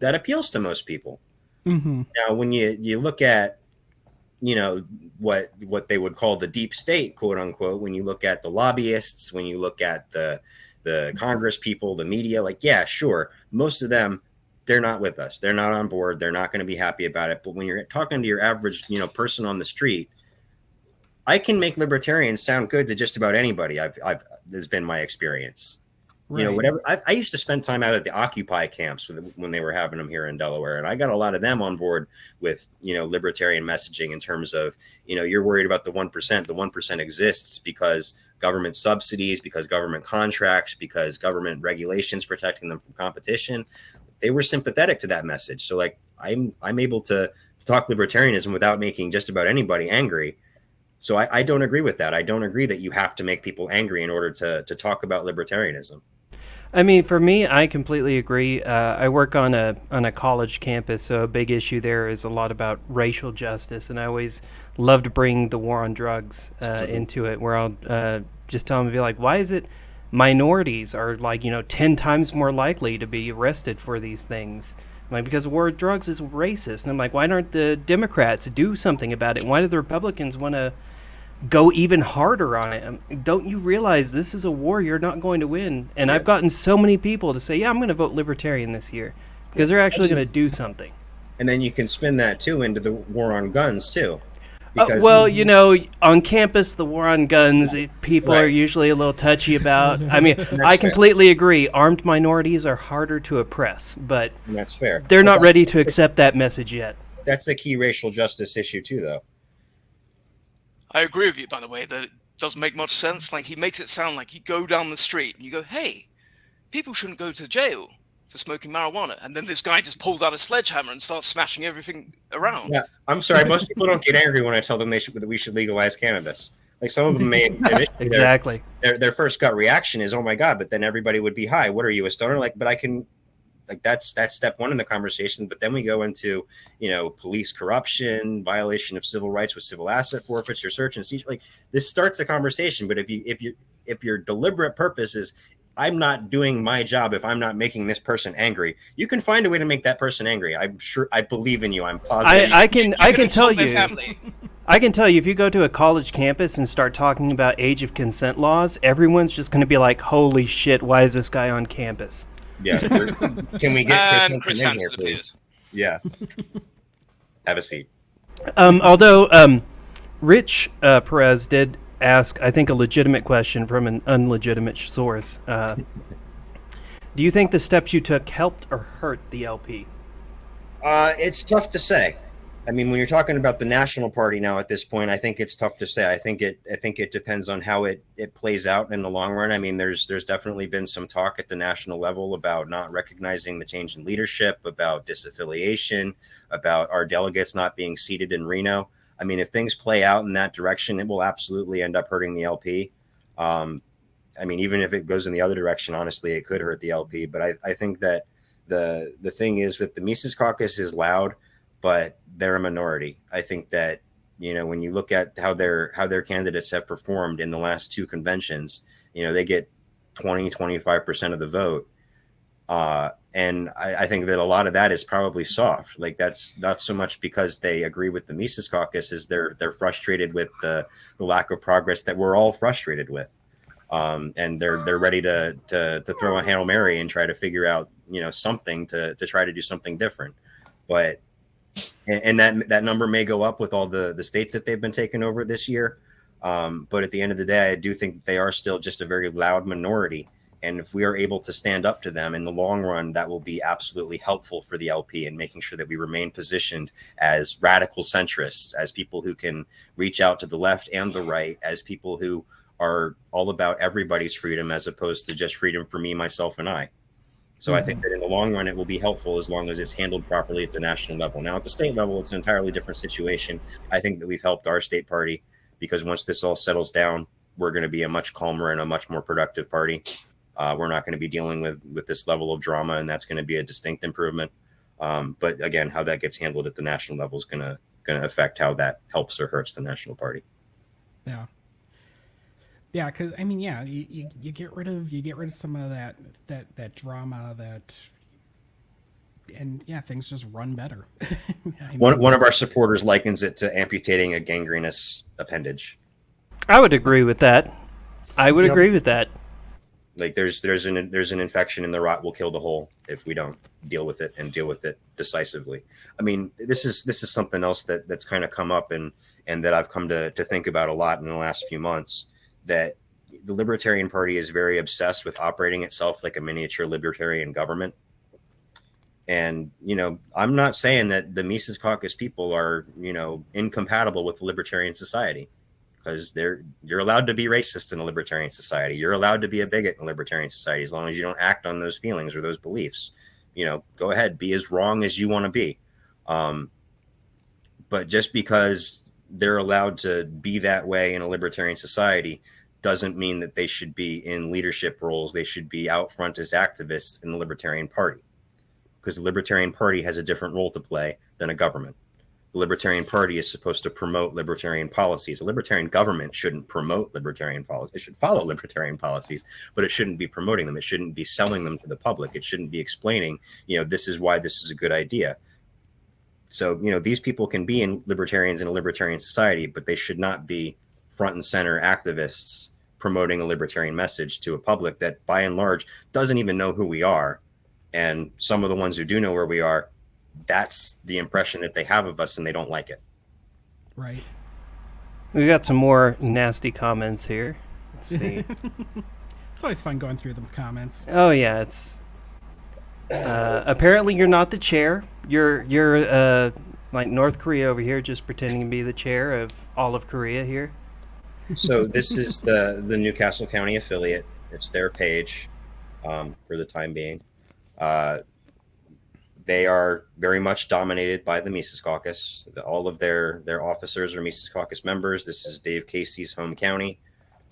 appeals to most people. Mm-hmm. Now, when you look at, you know, what they would call the deep state, quote unquote, when you look at the lobbyists, when you look at the Congress people, the media, like, yeah, sure, most of them, they're not with us. They're not on board. They're not going to be happy about it. But when you're talking to your average, you know, person on the street, I can make libertarians sound good to just about anybody. Has been my experience. You know, whatever. I used to spend time out at the Occupy camps when they were having them here in Delaware, and I got a lot of them on board with, you know, libertarian messaging in terms of, you know, you're worried about the 1%. The 1% exists because government subsidies, because government contracts, because government regulations protecting them from competition. They were sympathetic to that message. So, like, I'm able to talk libertarianism without making just about anybody angry. So I don't agree with that. I don't agree that you have to make people angry in order to talk about libertarianism. I mean, for me, I completely agree. I work on a college campus, so a big issue there is a lot about racial justice, and I always love to bring the war on drugs into it, where I'll just tell them, be like, why is it minorities are, like, you know, 10 times more likely to be arrested for these things? I'm like, because the war on drugs is racist. And I'm like, why don't the Democrats do something about it? Why do the Republicans want to go even harder on it? Don't you realize this is a war you're not going to win? And I've gotten so many people to say, yeah, I'm going to vote libertarian this year because they're actually going to do something. And then you can spin that too into the war on guns too. Well, you know, on campus, the war on guns, people are usually a little touchy about. I mean, I completely agree. Armed minorities are harder to oppress, but that's fair. They're not ready to accept that message yet. That's a key racial justice issue too, though. I agree with you, by the way, that it doesn't make much sense. Like, he makes it sound like you go down the street and you go, hey, people shouldn't go to jail for smoking marijuana. And then this guy just pulls out a sledgehammer and starts smashing everything around. Yeah, I'm sorry. Most people don't get angry when I tell them that we should legalize cannabis. Like, some of them may exactly. Their first gut reaction is, oh my God, but then everybody would be high. What are you, a stoner? Like, but I can... Like, that's step one in the conversation. But then we go into, you know, police corruption, violation of civil rights with civil asset forfeiture, search and seizure. Like, this starts a conversation. But if your deliberate purpose is, I'm not doing my job if I'm not making this person angry, you can find a way to make that person angry. I'm sure. I believe in you. I'm positive. I can tell you. I can tell you, if you go to a college campus and start talking about age of consent laws, everyone's just going to be like, "Holy shit! Why is this guy on campus?" Yeah. Can we get Chris in here, Hansen, please? Yeah. Have a seat. Although Rich Perez did ask, I think, a legitimate question from an unlegitimate source. Do you think the steps you took helped or hurt the LP? It's tough to say. I mean, when you're talking about the national party now at this point, I think it's tough to say. I think it depends on how it plays out in the long run. I mean, there's definitely been some talk at the national level about not recognizing the change in leadership, about disaffiliation, about our delegates not being seated in Reno. I mean, if things play out in that direction, it will absolutely end up hurting the LP. I mean, even if it goes in the other direction, honestly, it could hurt the LP. But I think that the thing is that the Mises Caucus is loud, but they're a minority. I think that, you know, when you look at how their candidates have performed in the last two conventions, you know, they get 20-25% of the vote. And I think that a lot of that is probably soft. Like, that's not so much because they agree with the Mises Caucus, as they're frustrated with the lack of progress that we're all frustrated with. And they're ready to throw a Hail Mary and try to figure out, you know, something to try to do something different. But and that number may go up with all the states that they've been taking over this year. But at the end of the day, I do think that they are still just a very loud minority. And if we are able to stand up to them in the long run, that will be absolutely helpful for the LP in making sure that we remain positioned as radical centrists, as people who can reach out to the left and the right, as people who are all about everybody's freedom as opposed to just freedom for me, myself, and I. So I think that in the long run, it will be helpful as long as it's handled properly at the national level. Now, at the state level, it's an entirely different situation. I think that we've helped our state party because once this all settles down, we're going to be a much calmer and a much more productive party. We're not going to be dealing with this level of drama, and that's going to be a distinct improvement. But again, how that gets handled at the national level is going to affect how that helps or hurts the national party. Yeah. Yeah, because I mean, yeah, you get rid of some of that drama, and yeah, things just run better. I mean, One of our supporters likens it to amputating a gangrenous appendage. I would agree with that. I would agree with that. Like there's an infection in the rot will kill the whole if we don't deal with it and deal with it decisively. I mean, this is something else that's kind of come up and that I've come to think about a lot in the last few months. That, the Libertarian Party is very obsessed with operating itself like a miniature libertarian government. And, I'm not saying that the Mises Caucus people are, incompatible with the libertarian society, because you're allowed to be racist in a libertarian society. You're allowed to be a bigot in a libertarian society, as long as you don't act on those feelings or those beliefs. Go ahead, be as wrong as you want to be. But just because they're allowed to be that way in a libertarian society doesn't mean that they should be in leadership roles. They should be out front as activists in the Libertarian Party, because the Libertarian Party has a different role to play than a government. The Libertarian Party is supposed to promote libertarian policies. A libertarian government shouldn't promote libertarian policies. It should follow libertarian policies, but it shouldn't be promoting them. It shouldn't be selling them to the public. It shouldn't be explaining, this is why this is a good idea. So, these people can be libertarians in a libertarian society, but they should not be front and center activists promoting a libertarian message to a public that, by and large, doesn't even know who we are. And some of the ones who do know where we are, that's the impression that they have of us, and they don't like it. Right. We got some more nasty comments here. Let's see. It's always fun going through the comments. Oh yeah, it's apparently you're not the chair. You're like North Korea over here, just pretending to be the chair of all of Korea here. So this is the Newcastle County affiliate. It's their page for the time being. They are very much dominated by the Mises Caucus. All of their officers are Mises Caucus members. This is Dave Casey's home county.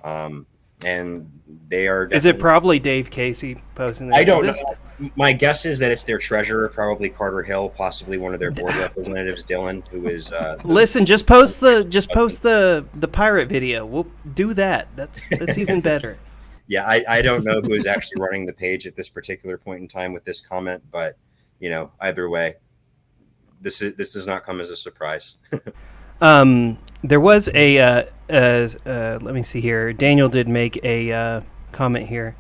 And they are... Is it probably Dave Casey posting this? I don't know. My guess is that it's their treasurer, probably Carter Hill, possibly one of their board representatives, Dylan, who is... Listen, just post the pirate video. We'll do that. That's even better. Yeah, I don't know who is actually running the page at this particular point in time with this comment, but either way, this does not come as a surprise. There was a let me see here. Daniel did make a comment here.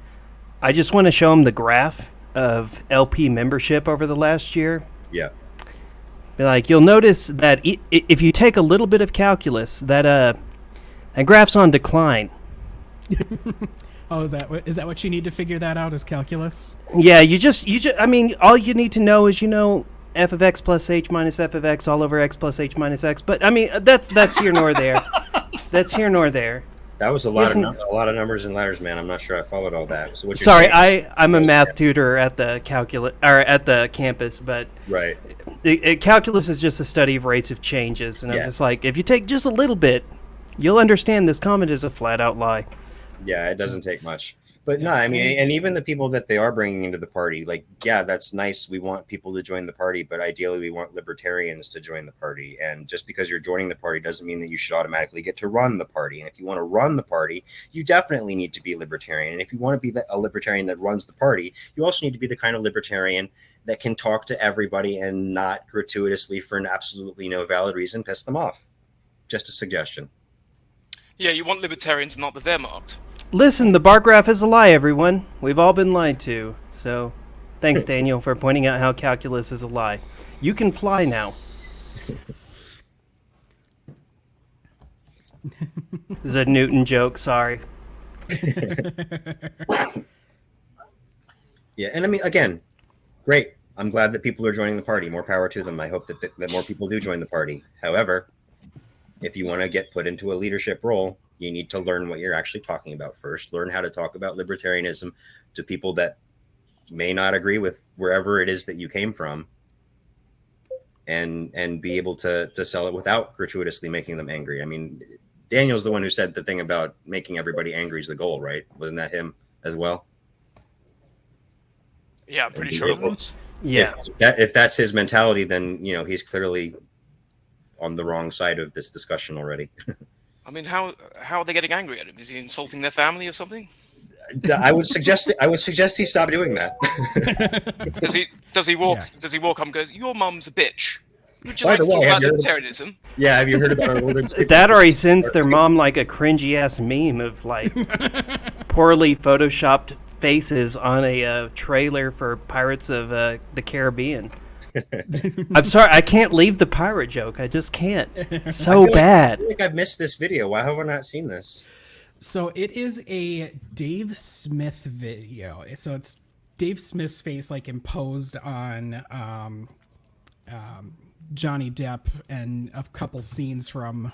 I just want to show him the graph of LP membership over the last year. Yeah. Like, you'll notice that if you take a little bit of calculus, that graph's on decline. Oh, is that what you need to figure that out, is calculus? Yeah, you just I mean, all you need to know is f of x plus h minus f of x all over x plus h minus x. But I mean, that's here nor there. That's here nor there. That was a lot of numbers and letters, man. I'm not sure I followed all that. So sorry, I'm a math tutor at the at the campus, but right. Calculus is just a study of rates of changes, and I'm just like, if you take just a little bit, you'll understand this comment is a flat out lie. Yeah, it doesn't take much. But no, I mean, and even the people that they are bringing into the party, like, yeah, that's nice. We want people to join the party, but ideally we want libertarians to join the party. And just because you're joining the party doesn't mean that you should automatically get to run the party. And if you want to run the party, you definitely need to be libertarian. And if you want to be a libertarian that runs the party, you also need to be the kind of libertarian that can talk to everybody and not gratuitously, for an absolutely no valid reason, piss them off. Just a suggestion. Yeah, you want libertarians, not the Wehrmacht. Listen, the bar graph is a lie, everyone. We've all been lied to. So, thanks, Daniel, for pointing out how calculus is a lie. You can fly now. This is a Newton joke, sorry. Yeah, and I mean, again, great. I'm glad that people are joining the party. More power to them. I hope that more people do join the party. However, if you want to get put into a leadership role, you need to learn what you're actually talking about first. Learn how to talk about libertarianism to people that may not agree with wherever it is that you came from, and be able to sell it without gratuitously making them angry. I mean, Daniel's the one who said the thing about making everybody angry is the goal, right? Wasn't that him as well? Yeah, I'm pretty sure it was. Yeah. If that's his mentality, then he's clearly on the wrong side of this discussion already. I mean, how are they getting angry at him? Is he insulting their family or something? I would suggest he stop doing that. Does he walk up and goes, "Your mum's a bitch"? Would you By like the to talk way, about libertarianism? Yeah, have you heard about our Lord that, or he sends their mom like a cringy ass meme of like poorly photoshopped faces on a trailer for Pirates of the Caribbean. I'm sorry, I can't leave the pirate joke. I just can't. It's so bad. I feel like I've missed this video. Why have I not seen this? So it is a Dave Smith video. So it's Dave Smith's face like imposed on Johnny Depp and a couple scenes from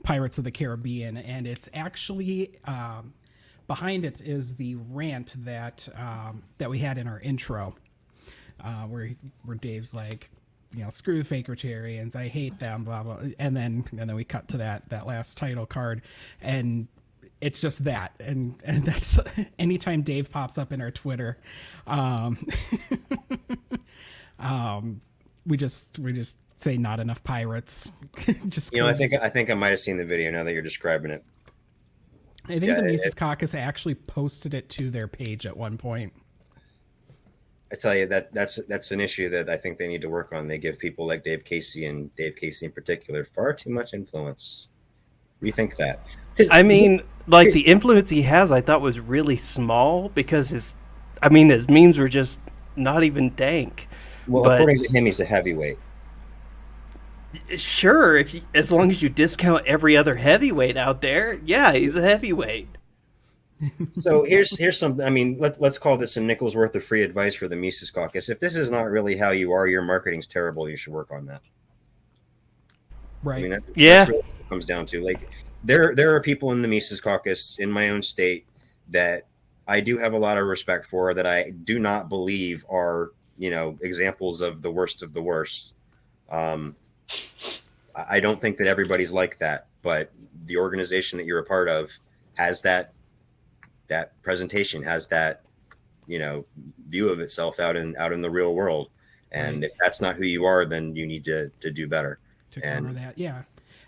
Pirates of the Caribbean, and it's actually behind it is the rant that that we had in our intro, where Dave's like, you know, screw Fakertarians, I hate them, blah blah, and then we cut to that last title card, and it's just that, and that's anytime Dave pops up in our Twitter, we just say not enough pirates. Just, you know, I think I might have seen the video now that you're describing it. I think the Mises Caucus actually posted it to their page at one point. I tell you, that's an issue that I think they need to work on. They give people like Dave Casey, and Dave Casey in particular, far too much influence. Rethink that. I mean, like, the influence he has, I thought was really small because his memes were just not even dank. Well, but according to him, he's a heavyweight. Sure, as long as you discount every other heavyweight out there, yeah, he's a heavyweight. So here's some. I mean, let's call this a nickel's worth of free advice for the Mises Caucus. If this is not really how you are, your marketing's terrible. You should work on that. Right. I mean, that's yeah. really what it comes down to. Like, there are people in the Mises Caucus in my own state that I do have a lot of respect for, that I do not believe are, you know, examples of the worst of the worst. I don't think that everybody's like that, but the organization that you're a part of has that presentation, has that, you know, view of itself out in the real world. And if that's not who you are, then you need to do better. To counter that, yeah.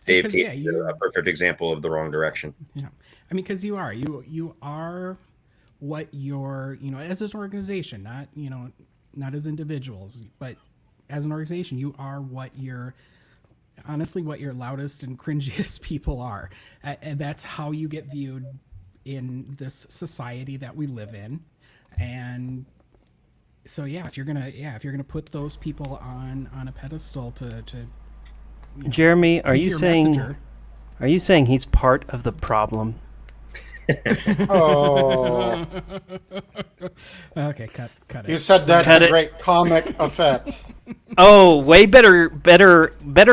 Dave Casey is a perfect example of the wrong direction. Yeah, I mean, because you are what you're, you know, as an organization, not, you know, not as individuals, but as an organization, you are what you're, honestly, what your loudest and cringiest people are, and that's how you get viewed in this society that we live in. And so, yeah, if you're gonna put those people on a pedestal to you know, Jeremy, are you saying messenger. Are you saying he's part of the problem? Oh. Okay, cut it. You said that to great comic effect. Oh, way better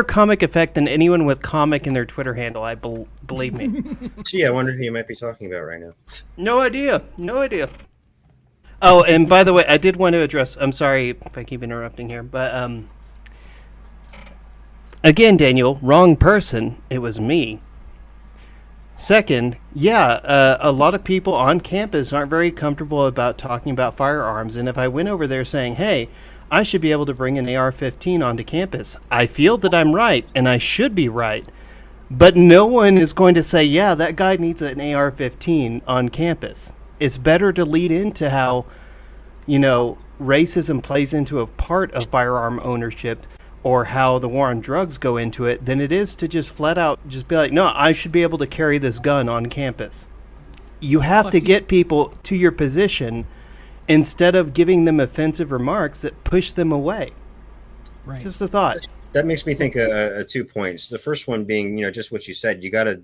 comic effect than anyone with comic in their Twitter handle. Believe me. Gee, I wonder who you might be talking about right now. No idea. Oh, and by the way, I did want to address. I'm sorry if I keep interrupting here, but again, Daniel, wrong person. It was me. Second, a lot of people on campus aren't very comfortable about talking about firearms, and if I went over there saying, hey, I should be able to bring an AR-15 onto campus, I feel that I'm right, and I should be right, but no one is going to say, yeah, that guy needs an AR-15 on campus. It's better to lead into how, you know, racism plays into a part of firearm ownership, or how the war on drugs go into it, than it is to just flat out just be like, no, I should be able to carry this gun on campus. You have to get people to your position instead of giving them offensive remarks that push them away. Right. Just a thought. That makes me think of 2 points. The first one being, you know, just what you said. You got to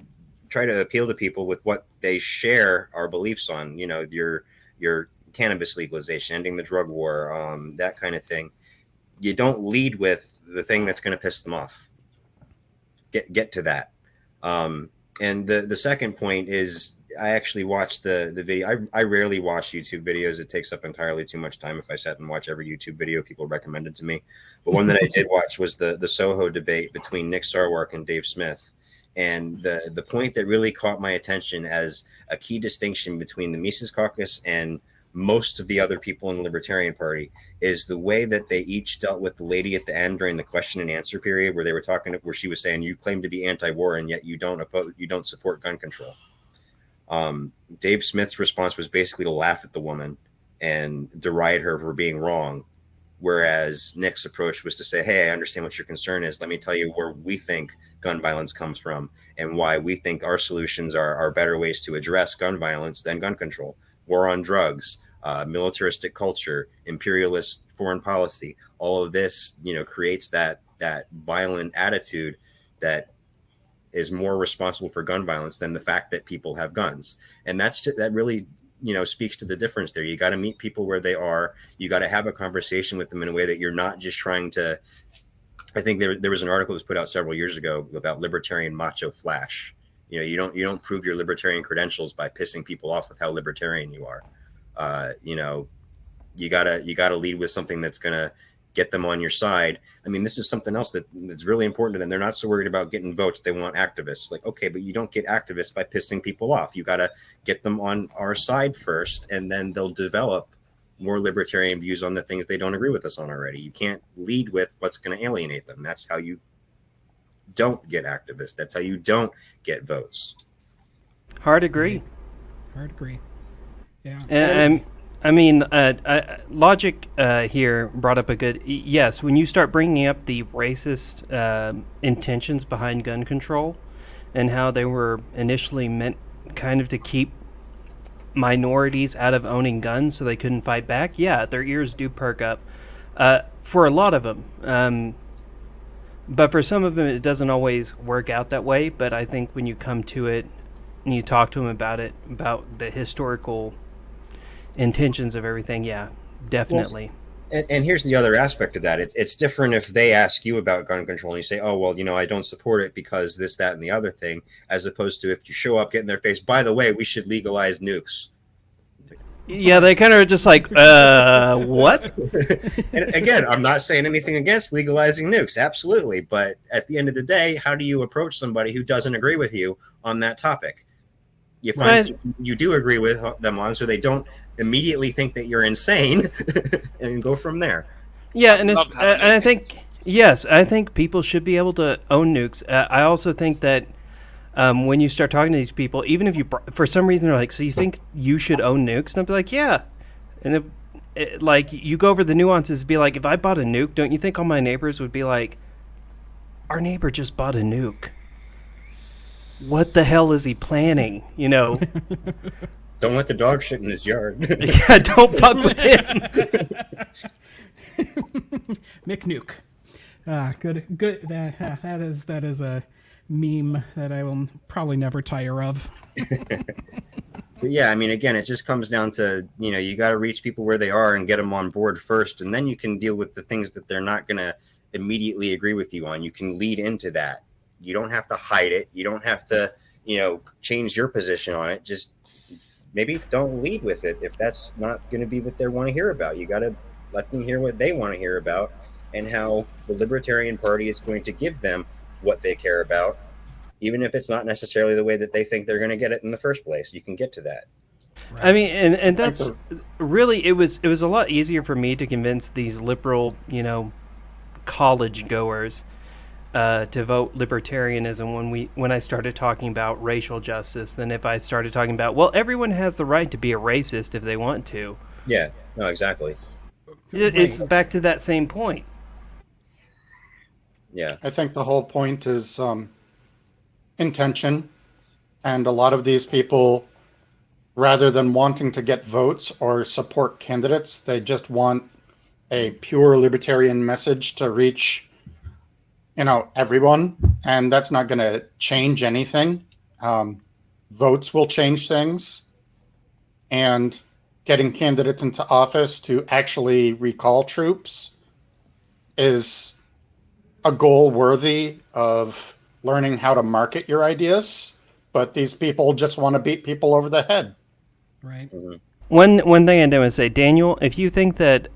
try to appeal to people with what they share our beliefs on. You know, your cannabis legalization, ending the drug war, that kind of thing. You don't lead with the thing that's going to piss them off. Get to that. And the second point is, I actually watched the video. I rarely watch YouTube videos. It takes up entirely too much time if I sat and watch every YouTube video people recommended to me. But one that I did watch was the Soho debate between Nick Sarwark and Dave Smith. And the point that really caught my attention as a key distinction between the Mises Caucus and most of the other people in the Libertarian Party is the way that they each dealt with the lady at the end during the question and answer period, where they were talking, where she was saying, you claim to be anti-war and yet you don't support gun control. Dave Smith's response was basically to laugh at the woman and deride her for being wrong. Whereas Nick's approach was to say, hey, I understand what your concern is. Let me tell you where we think gun violence comes from and why we think our solutions are better ways to address gun violence than gun control. War on drugs, militaristic culture, imperialist foreign policy, all of this, you know, creates that violent attitude that is more responsible for gun violence than the fact that people have guns. And that really, speaks to the difference there. You got to meet people where they are. You got to have a conversation with them in a way that you're not just trying to. I think there was an article that was put out several years ago about libertarian macho flash. You don't prove your libertarian credentials by pissing people off with how libertarian you are. You gotta lead with something that's gonna get them on your side. I mean, this is something else that's really important to them. They're not so worried about getting votes. They want activists. Like, okay, but you don't get activists by pissing people off. You got to get them on our side first, and then they'll develop more libertarian views on the things they don't agree with us on already. You can't lead with what's going to alienate them. That's how you don't get activists. That's how you don't get votes. Hard agree. Yeah. And I mean, Logic here brought up a good... Yes, when you start bringing up the racist intentions behind gun control and how they were initially meant kind of to keep minorities out of owning guns so they couldn't fight back, yeah, their ears do perk up for a lot of them. But for some of them, it doesn't always work out that way. But I think when you come to it and you talk to them about it, about the historical intentions of everything, yeah, definitely. Well, and here's the other aspect of that. It's different if they ask you about gun control and you say, oh, well, I don't support it because this, that, and the other thing, as opposed to if you show up, get in their face, by the way, we should legalize nukes. Yeah, they kind of just like, what? And again, I'm not saying anything against legalizing nukes, absolutely. But at the end of the day, how do you approach somebody who doesn't agree with you on that topic? You find something you do agree with them on, so they don't immediately think that you're insane, and go from there. Yeah, and I think, yes, I think people should be able to own nukes. I also think that when you start talking to these people, even if you, for some reason, they're like, so you think you should own nukes? And I'll be like, yeah. And if, you go over the nuances, be like, if I bought a nuke, don't you think all my neighbors would be like, our neighbor just bought a nuke. What the hell is he planning? Don't let the dog shit in his yard. Yeah, don't fuck with him. McNuke. Good. That is a meme that I will probably never tire of. But yeah, I mean, again, it just comes down to, you got to reach people where they are and get them on board first, and then you can deal with the things that they're not going to immediately agree with you on. You can lead into that. You don't have to hide it. You don't have to, change your position on it. Just maybe don't lead with it if that's not going to be what they want to hear about. You got to let them hear what they want to hear about and how the Libertarian Party is going to give them what they care about, even if it's not necessarily the way that they think they're going to get it in the first place. You can get to that. Right. I mean, and that's really, it was a lot easier for me to convince these liberal, college goers to vote libertarianism when I started talking about racial justice than if I started talking about, well, everyone has the right to be a racist if they want to. Yeah, no, exactly. It's back to that same point. Yeah. I think the whole point is intention. And a lot of these people, rather than wanting to get votes or support candidates, they just want a pure libertarian message to reach everyone, and that's not going to change anything. Votes will change things, and getting candidates into office to actually recall troops is a goal worthy of learning how to market your ideas. But these people just want to beat people over the head. Right. Mm-hmm. One thing I do want to say, Daniel, if you think that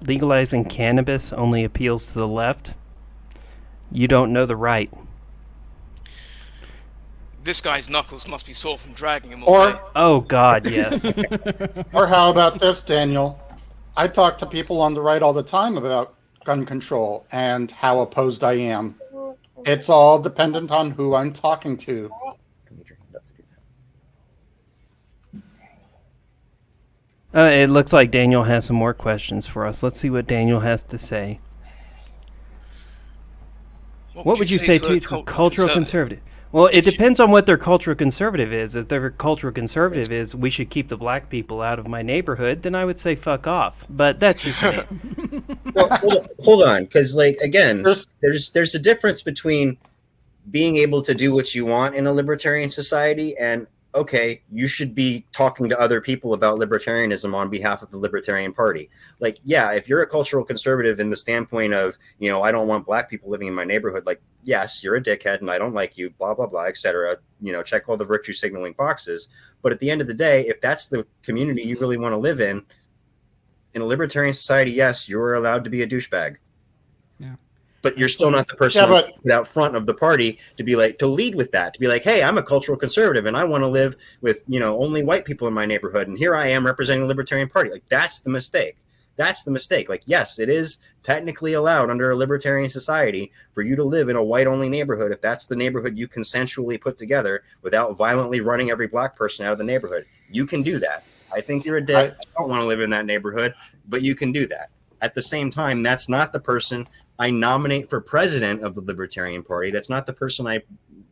legalizing cannabis only appeals to the left, you don't know the right. This guy's knuckles must be sore from dragging him all day. Oh, God, yes. Or how about this, Daniel? I talk to people on the right all the time about gun control and how opposed I am. It's all dependent on who I'm talking to. It looks like Daniel has some more questions for us. Let's see what Daniel has to say. What would you say to a cultural conservative? Well, it depends on what their cultural conservative is. If their cultural conservative is, we should keep the black people out of my neighborhood, then I would say fuck off. But that's just me. Well, hold on, because again, there's a difference between being able to do what you want in a libertarian society, and okay, you should be talking to other people about libertarianism on behalf of the Libertarian Party. Like, yeah, if you're a cultural conservative in the standpoint of, I don't want black people living in my neighborhood, like, yes, you're a dickhead and I don't like you, blah, blah, blah, etc. Check all the virtue signaling boxes. But at the end of the day, if that's the community you really want to live in a libertarian society, yes, you're allowed to be a douchebag. Yeah. But you're still not the person out front of the party to be like, to lead with that, to be like, hey, I'm a cultural conservative and I want to live with, only white people in my neighborhood. And here I am representing the Libertarian Party. Like, that's the mistake. That's the mistake. Like, yes, it is technically allowed under a libertarian society for you to live in a white only neighborhood if that's the neighborhood you consensually put together without violently running every black person out of the neighborhood. You can do that. I think you're a dick. I don't want to live in that neighborhood, but you can do that. At the same time, that's not the person I nominate for president of the Libertarian Party. That's not the person I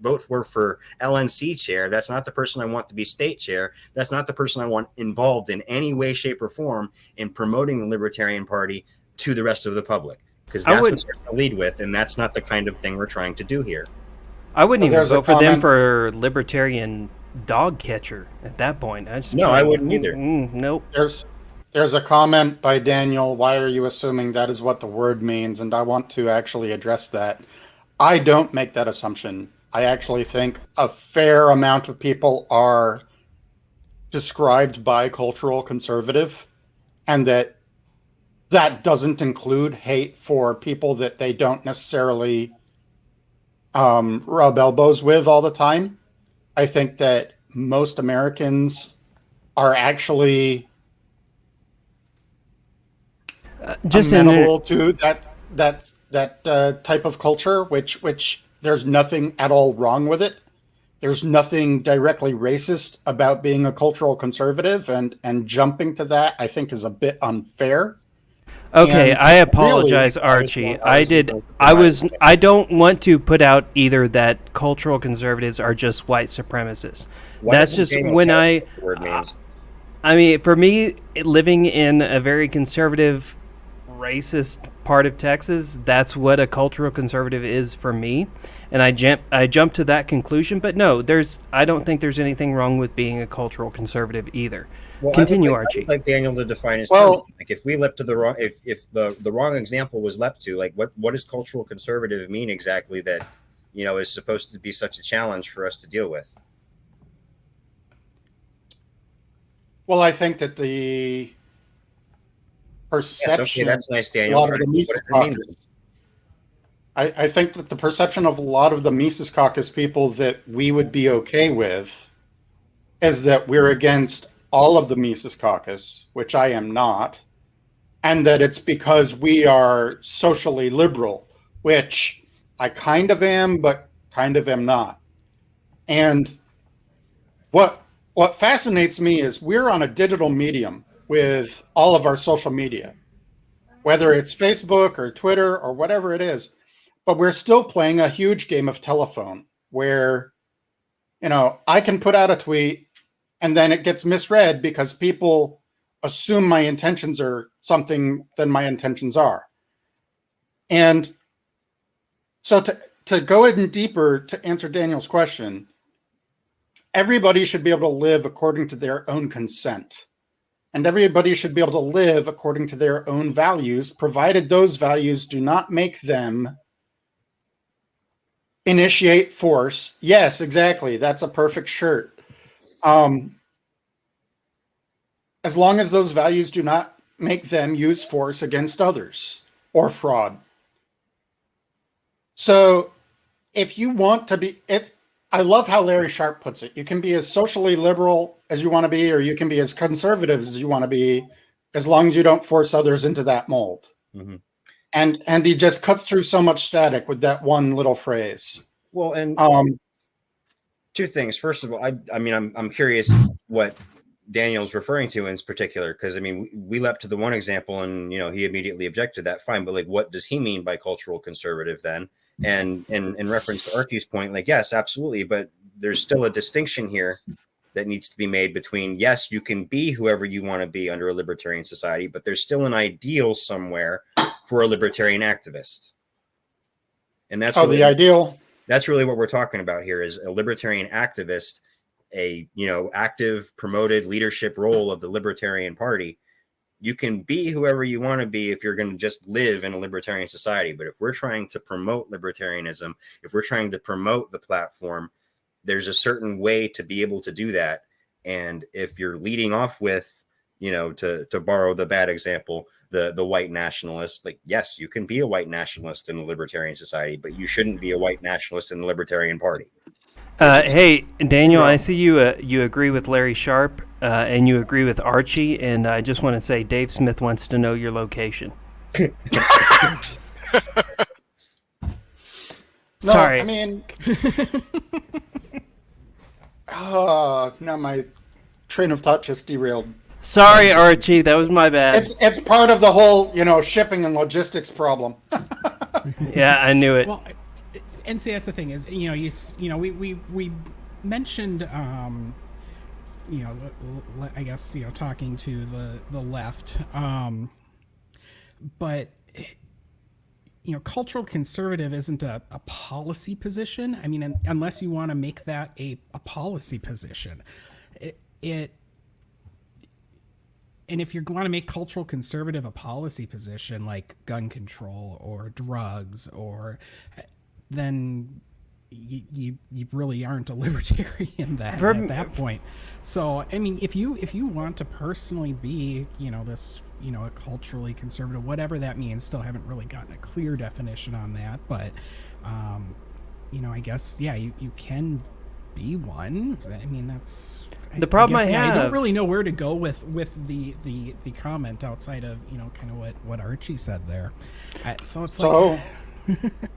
vote for LNC chair. That's not the person I want to be state chair. That's not the person I want involved in any way, shape, or form in promoting the Libertarian Party to the rest of the public. Because that's what they're going to lead with, and that's not the kind of thing we're trying to do here. I wouldn't even vote for them for Libertarian dog catcher at that point. I wouldn't either. Nope. There's a comment by Daniel, why are you assuming that is what the word means? And I want to actually address that. I don't make that assumption. I actually think a fair amount of people are described by cultural conservative, and that doesn't include hate for people that they don't necessarily rub elbows with all the time. I think that most Americans are actually just amenable to that type of culture, which there's nothing at all wrong with it. There's nothing directly racist about being a cultural conservative, and jumping to that, I think, is a bit unfair. Okay, I apologize, Archie. I don't want to put out either that cultural conservatives are just white supremacists. That's just when I mean, for me, living in a very conservative, racist part of Texas, that's what a cultural conservative is for me, and I jumped to that conclusion. But no, I don't think there's anything wrong with being a cultural conservative either. Well, Continue, Archie. I would like Daniel to define his term. Like, if we leapt to the wrong, if the wrong example was leapt to, like, what does cultural conservative mean exactly? That is supposed to be such a challenge for us to deal with. Well, I think that the perception. Okay, that's nice, Daniel. I think that the perception of a lot of the Mises Caucus people that we would be okay with is that we're against all of the Mises Caucus, which I am not, and that it's because we are socially liberal, which I kind of am, but kind of am not. And what fascinates me is we're on a digital medium with all of our social media, whether it's Facebook or Twitter or whatever it is, but we're still playing a huge game of telephone where, I can put out a tweet and then it gets misread because people assume my intentions are something than my intentions are. And so to go in deeper to answer Daniel's question, everybody should be able to live according to their own consent. And everybody should be able to live according to their own values, provided those values do not make them initiate force. Yes, exactly. That's a perfect shirt. As long as those values do not make them use force against others or fraud. So if you want to be, I love how Larry Sharp puts it. You can be as socially liberal as you want to be, or you can be as conservative as you want to be, as long as you don't force others into that mold. Mm-hmm. And he just cuts through so much static with that one little phrase. Well, and two things. First of all, I'm curious what Daniel's referring to in particular, because we leapt to the one example and he immediately objected to that. Fine, but like, what does he mean by cultural conservative then? And in reference to Archie's point, like, yes, absolutely, but there's still a distinction here that needs to be made between, yes, you can be whoever you want to be under a libertarian society, but there's still an ideal somewhere for a libertarian activist. And that's the ideal. That's really what we're talking about here is a libertarian activist, a, active promoted leadership role of the Libertarian Party. You can be whoever you want to be if you're going to just live in a libertarian society. But if we're trying to promote libertarianism, if we're trying to promote the platform, there's a certain way to be able to do that. And if you're leading off with, to borrow the bad example, the white nationalist, like, yes, you can be a white nationalist in a libertarian society, but you shouldn't be a white nationalist in the Libertarian Party. Hey, Daniel, I see you agree with Larry Sharp and you agree with Archie, and I just want to say Dave Smith wants to know your location. Sorry. I mean, now my train of thought just derailed. Sorry, Archie, that was my bad. It's part of the whole, shipping and logistics problem. Yeah, I knew it. Well, and see, that's the thing is, we mentioned, I guess, talking to the left, but cultural conservative isn't a policy position. I mean, unless you want to make that a policy position, and if you want to make cultural conservative a policy position like gun control or drugs, then you really aren't a libertarian at that point. So, I mean, if you want to personally be, this, a culturally conservative, whatever that means, still haven't really gotten a clear definition on that, but, I guess, yeah, you can be one. I mean, that's... The problem I have... I don't really know where to go with the comment outside of, kind of what Archie said there.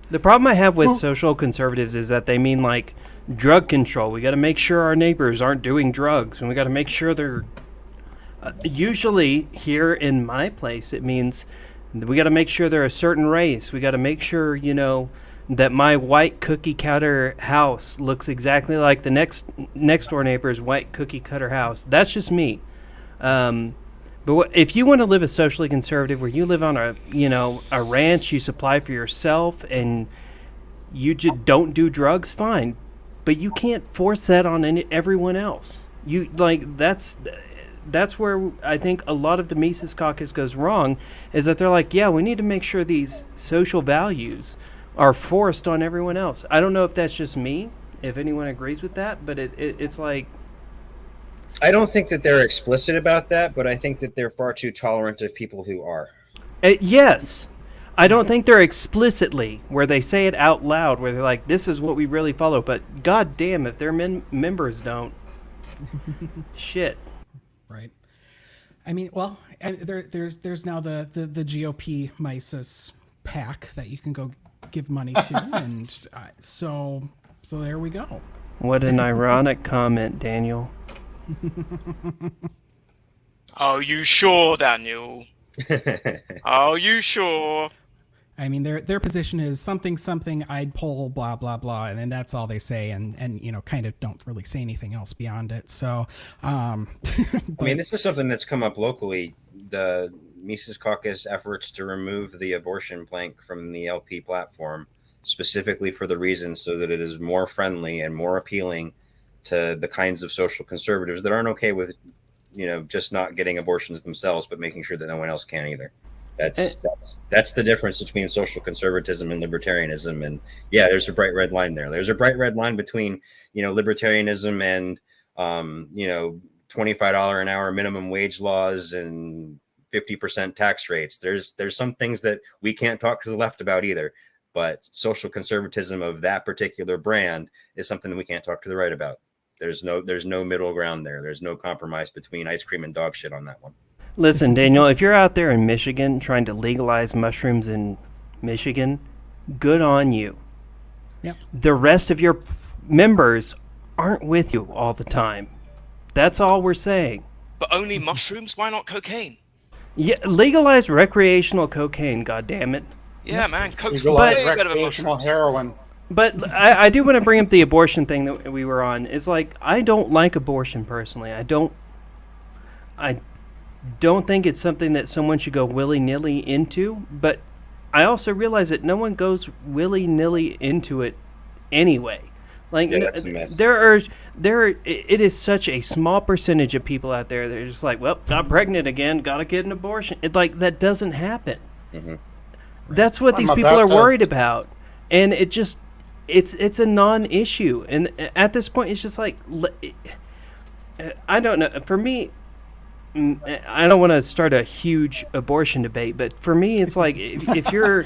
The problem I have with social conservatives is that they mean like drug control. We got to make sure our neighbors aren't doing drugs, and we got to make sure they're... usually here in my place, it means we got to make sure they're a certain race. We got to make sure, that my white cookie cutter house looks exactly like the next door neighbor's white cookie cutter house. That's just me. But if you want to live a socially conservative, where you live on a ranch, you supply for yourself, and you just don't do drugs, fine. But you can't force that on everyone else. That's where I think a lot of the Mises Caucus goes wrong, is that they're like, yeah, we need to make sure these social values are forced on everyone else. I don't know if that's just me, if anyone agrees with that, but it's like... I don't think that they're explicit about that, but I think that they're far too tolerant of people who are. Yes. I don't think they're explicitly, where they say it out loud, where they're like, this is what we really follow, but god damn, if their members don't. Shit. Right. I mean, well, and there's now the GOP Mises PAC that you can go give money to, and so there we go. What an ironic comment, Daniel. Are you sure, Daniel? Are you sure? I mean, their position is something, I'd pull, blah, blah, blah, and then that's all they say, and kind of don't really say anything else beyond it. So, I mean, this is something that's come up locally. The Mises Caucus efforts to remove the abortion plank from the LP platform, specifically for the reason so that it is more friendly and more appealing to the kinds of social conservatives that aren't okay with, just not getting abortions themselves, but making sure that no one else can either. That's the difference between social conservatism and libertarianism. And yeah, there's a bright red line there. There's a bright red line between, libertarianism and, $25 an hour minimum wage laws and 50% tax rates. There's some things that we can't talk to the left about either, but social conservatism of that particular brand is something that we can't talk to the right about. There's no middle ground there. There's no compromise between ice cream and dog shit on that one. Listen, Daniel, if you're out there in Michigan trying to legalize mushrooms in Michigan, good on you. Yep. The rest of your members aren't with you all the time. That's all we're saying. But only mushrooms? Why not cocaine? Yeah, legalize recreational cocaine, goddammit. Yeah, man. Coke's legalize way better than recreational mushrooms. heroin. But I do want to bring up the abortion thing that we were on. It's like, I don't like abortion personally. I don't think it's something that someone should go willy-nilly into, but I also realize that no one goes willy-nilly into it anyway. Like, Yeah, that's a mess. it is such a small percentage of people out there that are just like, well, got pregnant again, gotta get an abortion. That doesn't happen. Mm-hmm. That's what these people are worried about, and it's a non-issue. And at this point, it's just like, I don't know. For me, I don't want to start a huge abortion debate, but for me, it's like if you're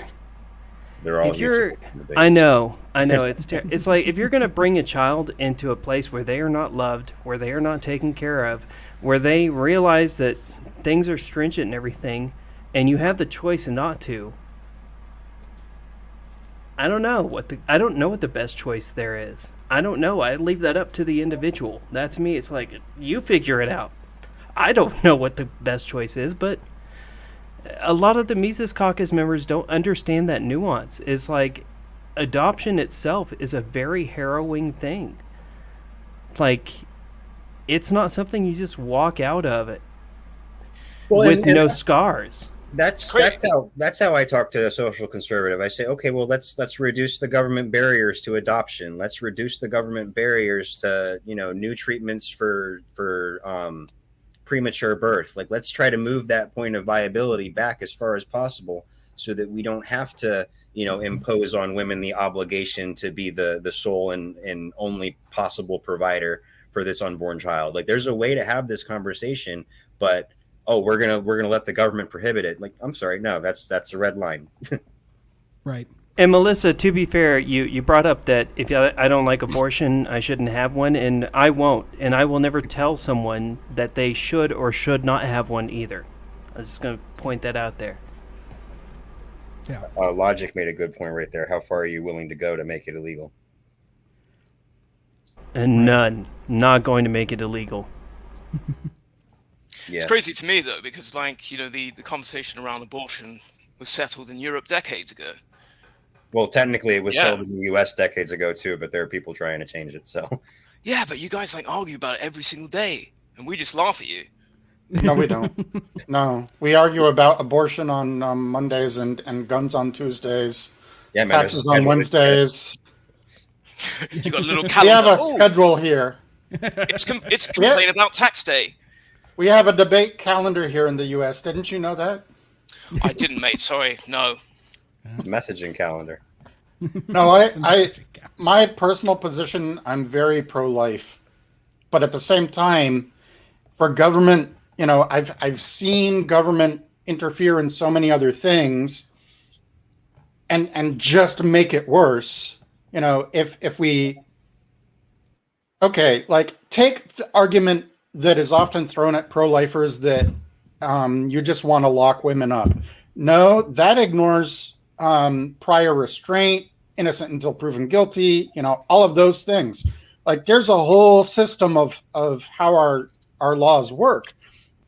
They're all if you're, I know, it's like if you're going to bring a child into a place where they are not loved, where they are not taken care of, where they realize that things are stringent and everything, and you have the choice not to. I don't know what the best choice there is. I don't know. I leave that up to the individual. That's me. It's like, you figure it out. I don't know what the best choice is, but a lot of the Mises Caucus members don't understand that nuance. It's like adoption itself is a very harrowing thing. Like, it's not something you just walk out of it with no scars. That's how I talk to a social conservative. I say, okay, well, let's reduce the government barriers to adoption. Let's reduce the government barriers to, new treatments for premature birth. Like, let's try to move that point of viability back as far as possible, so that we don't have to, impose on women the obligation to be the sole and only possible provider for this unborn child. Like, there's a way to have this conversation, but we're gonna let the government prohibit it. Like, I'm sorry, no, that's a red line. Right. And Melissa, to be fair, you brought up that if I don't like abortion, I shouldn't have one, and I won't, and I will never tell someone that they should or should not have one either. I'm just going to point that out there. Yeah. Logic made a good point right there. How far are you willing to go to make it illegal? And none. Not going to make it illegal. Yeah. It's crazy to me, though, because, the conversation around abortion was settled in Europe decades ago. Well, technically, it was settled in the U.S. decades ago, too, but there are people trying to change it, so. Yeah, but you guys, argue about it every single day, and we just laugh at you. No, we don't. No. We argue about abortion on Mondays and guns on Tuesdays. Yeah, man, taxes on Wednesdays. You got a little calendar. We have a schedule here. It's complain about tax day. We have a debate calendar here in the U.S. Didn't you know that? I didn't, mate. Sorry. No. It's a messaging calendar. No, my personal position, I'm very pro-life. But at the same time, for government, I've seen government interfere in so many other things and just make it worse. If we... Okay, take the argument that is often thrown at pro-lifers that you just want to lock women up. No, that ignores prior restraint, innocent until proven guilty, all of those things. There's a whole system of how our laws work.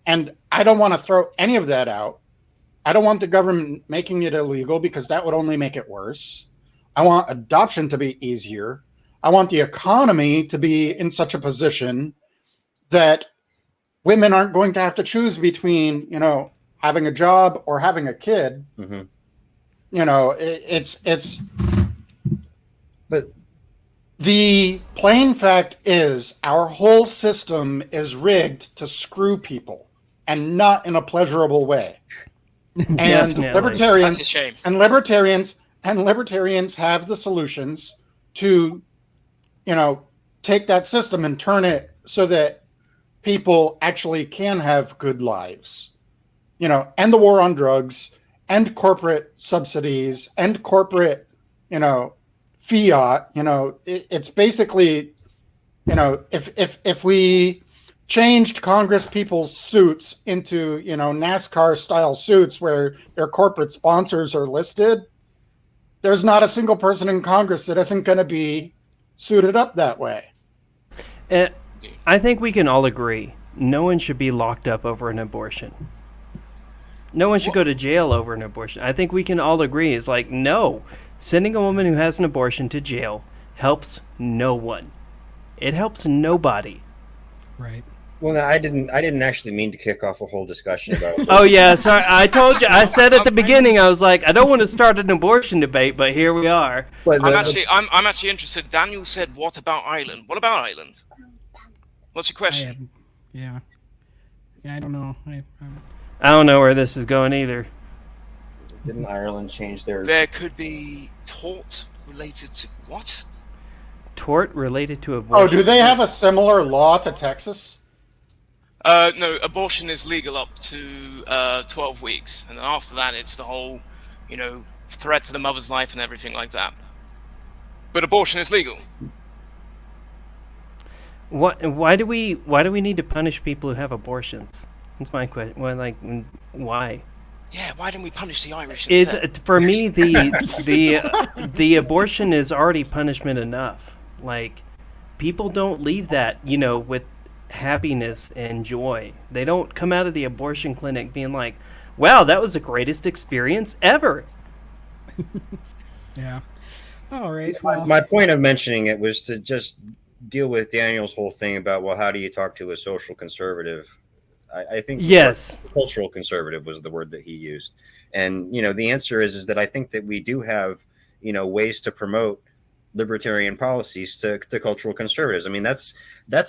And I don't want to throw any of that out. I don't want the government making it illegal, because that would only make it worse. I want adoption to be easier. I want the economy to be in such a position that women aren't going to have to choose between, having a job or having a kid. Mm-hmm. But the plain fact is our whole system is rigged to screw people, and not in a pleasurable way. And libertarians That's a shame. and libertarians have the solutions to, take that system and turn it so that people actually can have good lives, and the war on drugs, and corporate subsidies, and corporate, fiat. It's basically, if we changed Congress people's suits into, NASCAR style suits where their corporate sponsors are listed, there's not a single person in Congress that isn't going to be suited up that way. I think we can all agree no one should be locked up over an abortion. No one should go to jail over an abortion. I think we can all agree. It's like, no, sending a woman who has an abortion to jail helps no one. It helps nobody. Right. Well, no, I didn't actually mean to kick off a whole discussion about. Oh yeah, sorry. I told you. I said at the beginning. I was like, I don't want to start an abortion debate, but here we are. I'm actually interested. Daniel said, "What about Ireland? What about Ireland? What's your question?" Yeah, I don't know. I don't know where this is going either. Didn't Ireland change their? There could be tort related to what? Tort related to abortion. Oh, do they have a similar law to Texas? No, abortion is legal up to 12 weeks, and then after that, it's the whole, threat to the mother's life and everything like that. But abortion is legal. Why do we need to punish people who have abortions? That's my question. Why? Yeah, why don't we punish the Irish instead? For me, the abortion is already punishment enough. Like, people don't leave that, with happiness and joy. They don't come out of the abortion clinic being like, wow, that was the greatest experience ever. Yeah. All right. My point of mentioning it was to just deal with Daniel's whole thing about, well, how do you talk to a social conservative? I think yes, cultural conservative was the word that he used. And, the answer is that I think that we do have, ways to promote libertarian policies to cultural conservatives. I mean, that's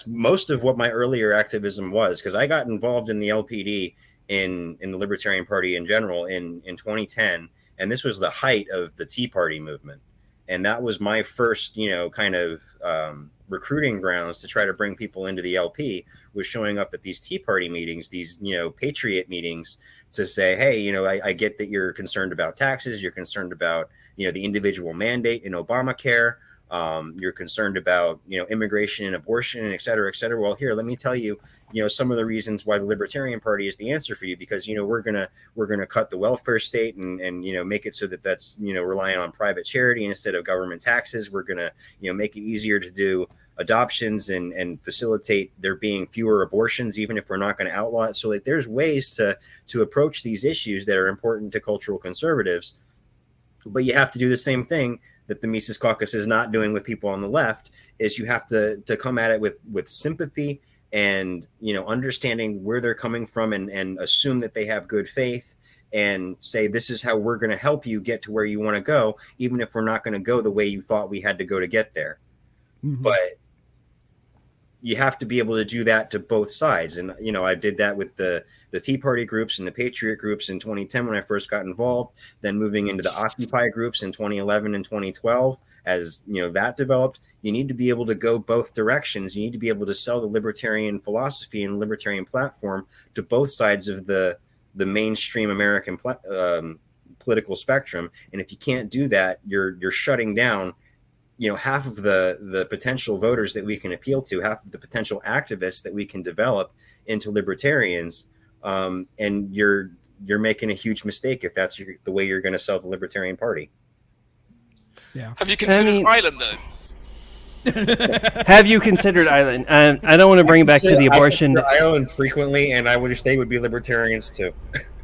most of what my earlier activism was, because I got involved in the LPD in the Libertarian Party in general in 2010, and this was the height of the Tea Party movement, and that was my first kind of recruiting grounds to try to bring people into the LP, was showing up at these Tea Party meetings, these patriot meetings, to say, hey, I get that you're concerned about taxes, you're concerned about the individual mandate in Obamacare. You're concerned about, immigration and abortion, et cetera, et cetera. Well, here, let me tell you, some of the reasons why the Libertarian Party is the answer for you, because, we're gonna cut the welfare state and make it so that that's, relying on private charity instead of government taxes. We're gonna, make it easier to do adoptions and facilitate there being fewer abortions, even if we're not going to outlaw it. So there's ways to approach these issues that are important to cultural conservatives. But you have to do the same thing that the Mises Caucus is not doing with people on the left, is you have to come at it with sympathy and, understanding where they're coming from and assume that they have good faith and say, this is how we're going to help you get to where you want to go, even if we're not going to go the way you thought we had to go to get there. Mm-hmm. But you have to be able to do that to both sides. And, I did that with the Tea Party groups and the Patriot groups in 2010 when I first got involved, then moving into the Occupy groups in 2011 and 2012. As, that developed, you need to be able to go both directions. You need to be able to sell the libertarian philosophy and libertarian platform to both sides of the mainstream American political spectrum. And if you can't do that, you're shutting down half of the potential voters that we can appeal to, half of the potential activists that we can develop into libertarians. And you're making a huge mistake if that's the way you're going to sell the Libertarian Party. Yeah. Have you considered Ireland, though? Have you considered Ireland? I don't want to bring it back to the abortion. I consider Ireland frequently, and I wish they would be libertarians too.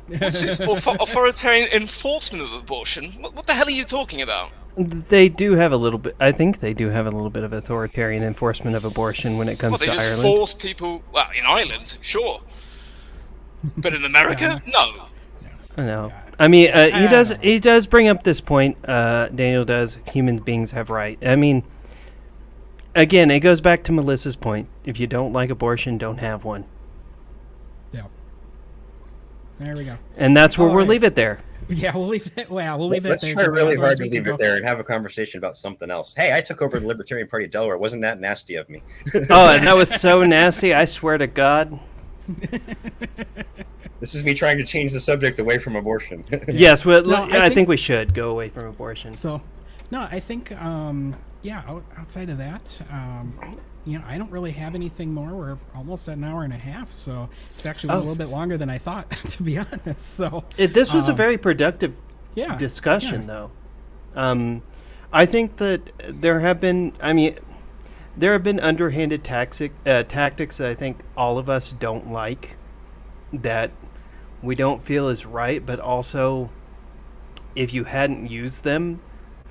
What's this authoritarian enforcement of abortion? What the hell are you talking about? They do have a little bit. I think they do have a little bit of authoritarian enforcement of abortion when it comes to Ireland. They just force people. Well, in Ireland, sure, but in America, no. No. I mean, he does bring up this point. Daniel does. Human beings have right. I mean, again, it goes back to Melissa's point. If you don't like abortion, don't have one. Yeah. There we go. And that's where we'll leave it there. Yeah, we'll leave it. Well, we'll leave it there. Let's try really hard to leave it there and have a conversation about something else. Hey, I took over the Libertarian Party of Delaware. Wasn't that nasty of me? Oh, and that was so nasty. I swear to God. This is me trying to change the subject away from abortion. Yes, well, no, I think we should go away from abortion. So, no, I think, outside of that, I don't really have anything more. We're almost at an hour and a half, so it's actually a little bit longer than I thought, to be honest. So this was a very productive discussion, though. I think that there have been underhanded tactics that I think all of us don't like, that we don't feel is right, but also if you hadn't used them,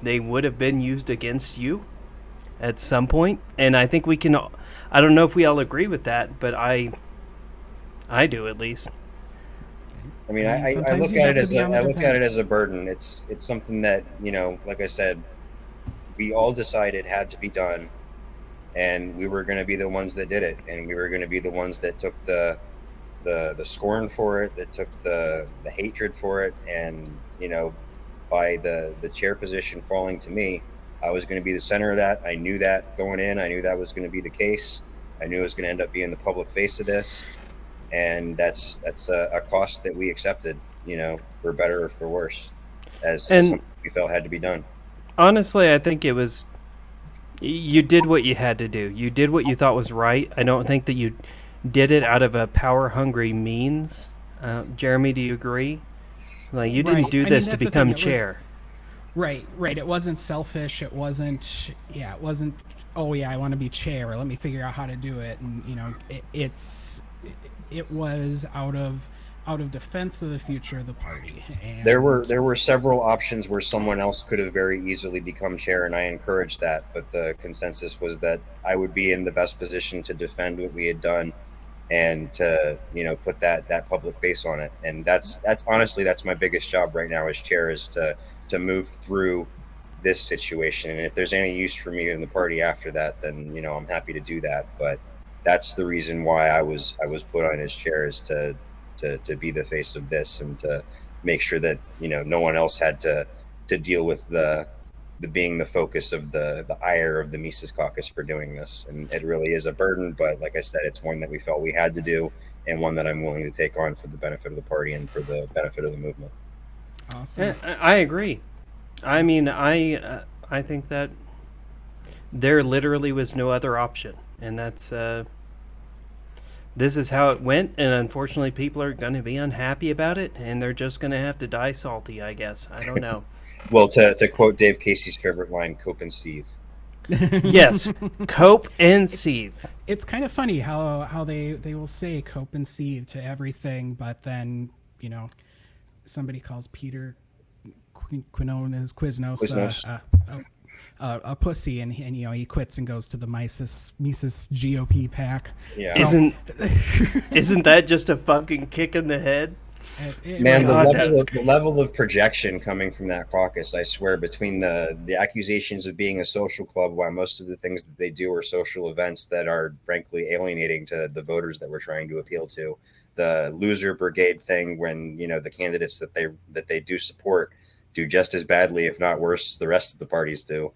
they would have been used against you. at some point, and I think we can. I don't know if we all agree with that, but I do at least. I mean, I look at it as a burden. It's something that, like I said, we all decided had to be done, and we were going to be the ones that did it, and we were going to be the ones that took the scorn for it, that took the hatred for it, and by the chair position falling to me, I was going to be the center of that. I knew that going in. I knew that was going to be the case. I knew it was going to end up being the public face of this, and that's a cost that we accepted, for better or for worse, as something we felt had to be done. Honestly, I think it was. You did what you had to do. You did what you thought was right. I don't think that you did it out of a power-hungry means. Jeremy, do you agree? Like, you didn't do this to become chair. Right. It wasn't selfish. It wasn't. Oh yeah, I want to be chair. Or let me figure out how to do it. And it was out of defense of the future of the party. And there were several options where someone else could have very easily become chair, and I encouraged that. But the consensus was that I would be in the best position to defend what we had done, and to put that public face on it. And that's honestly, that's my biggest job right now as chair, is to move through this situation. And if there's any use for me in the party after that, then I'm happy to do that. But that's the reason why I was put on as chair, is to be the face of this, and to make sure that no one else had to deal with the being the focus of the ire of the Mises Caucus for doing this. And it really is a burden, but like I said, it's one that we felt we had to do, and one that I'm willing to take on for the benefit of the party and for the benefit of the movement. Awesome. I agree. I mean, I think that there literally was no other option, and that's this is how it went. And unfortunately, people are going to be unhappy about it, and they're just going to have to die salty, I guess. I don't know. Well, to quote Dave Casey's favorite line, "Cope and seethe." Yes, cope and seethe. It's kind of funny how they will say cope and seethe to everything, but then somebody calls Peter Quiznos a pussy, and he quits and goes to the Mises GOP pack. Yeah. So, Isn't that just a fucking kick in the head? Man, the level of projection coming from that caucus, I swear, between the accusations of being a social club, while most of the things that they do are social events that are frankly alienating to the voters that we're trying to appeal to, the loser brigade thing, when the candidates that they do support do just as badly, if not worse, as the rest of the parties do.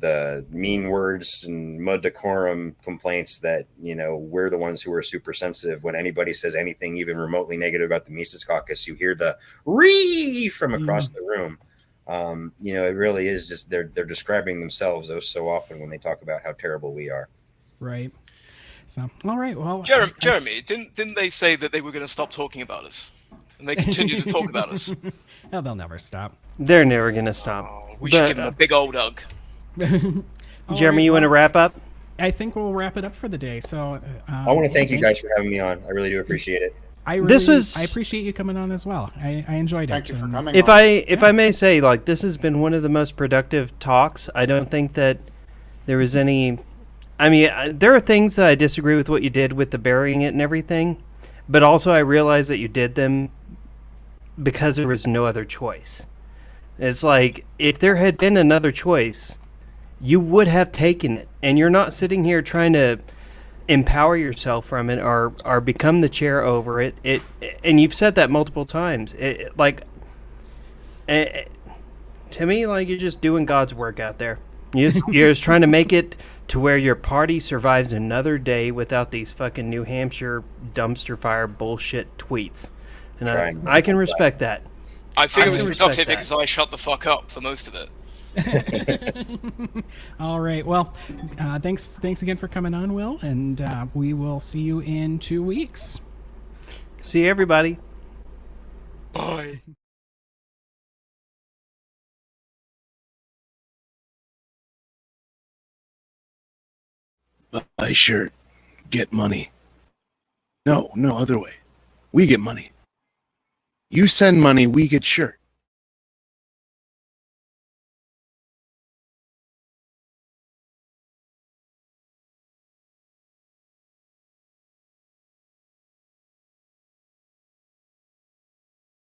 The mean words and mud decorum complaints that we're the ones who are super sensitive. When anybody says anything even remotely negative about the Mises Caucus, you hear the "ree" from across the room. It really is just they're describing themselves so often when they talk about how terrible we are. Right. So, all right. Well, Jeremy, didn't they say that they were going to stop talking about us, and they continue to talk about us? No, they'll never stop. They're never going to stop. We should give them a big old hug. Jeremy, you want to wrap up? I think we'll wrap it up for the day. So I want to thank you guys for having me on. I really do appreciate it. I appreciate you coming on as well. I enjoyed it. Thank you for coming. If I may say, this has been one of the most productive talks. I don't think that there was any. I mean, there are things that I disagree with what you did with the burying it and everything, but also I realize that you did them because there was no other choice. It's like, if there had been another choice, you would have taken it, and you're not sitting here trying to empower yourself from it or become the chair over it. And you've said that multiple times. To me, you're just doing God's work out there. You're just trying to make it to where your party survives another day without these fucking New Hampshire dumpster fire bullshit tweets. And I can respect that. I think it was productive because I shut the fuck up for most of it. All right. Well, thanks again for coming on, Will, and we will see you in 2 weeks. See everybody. Bye. Buy shirt, get money. No, other way. We get money. You send money, we get shirt.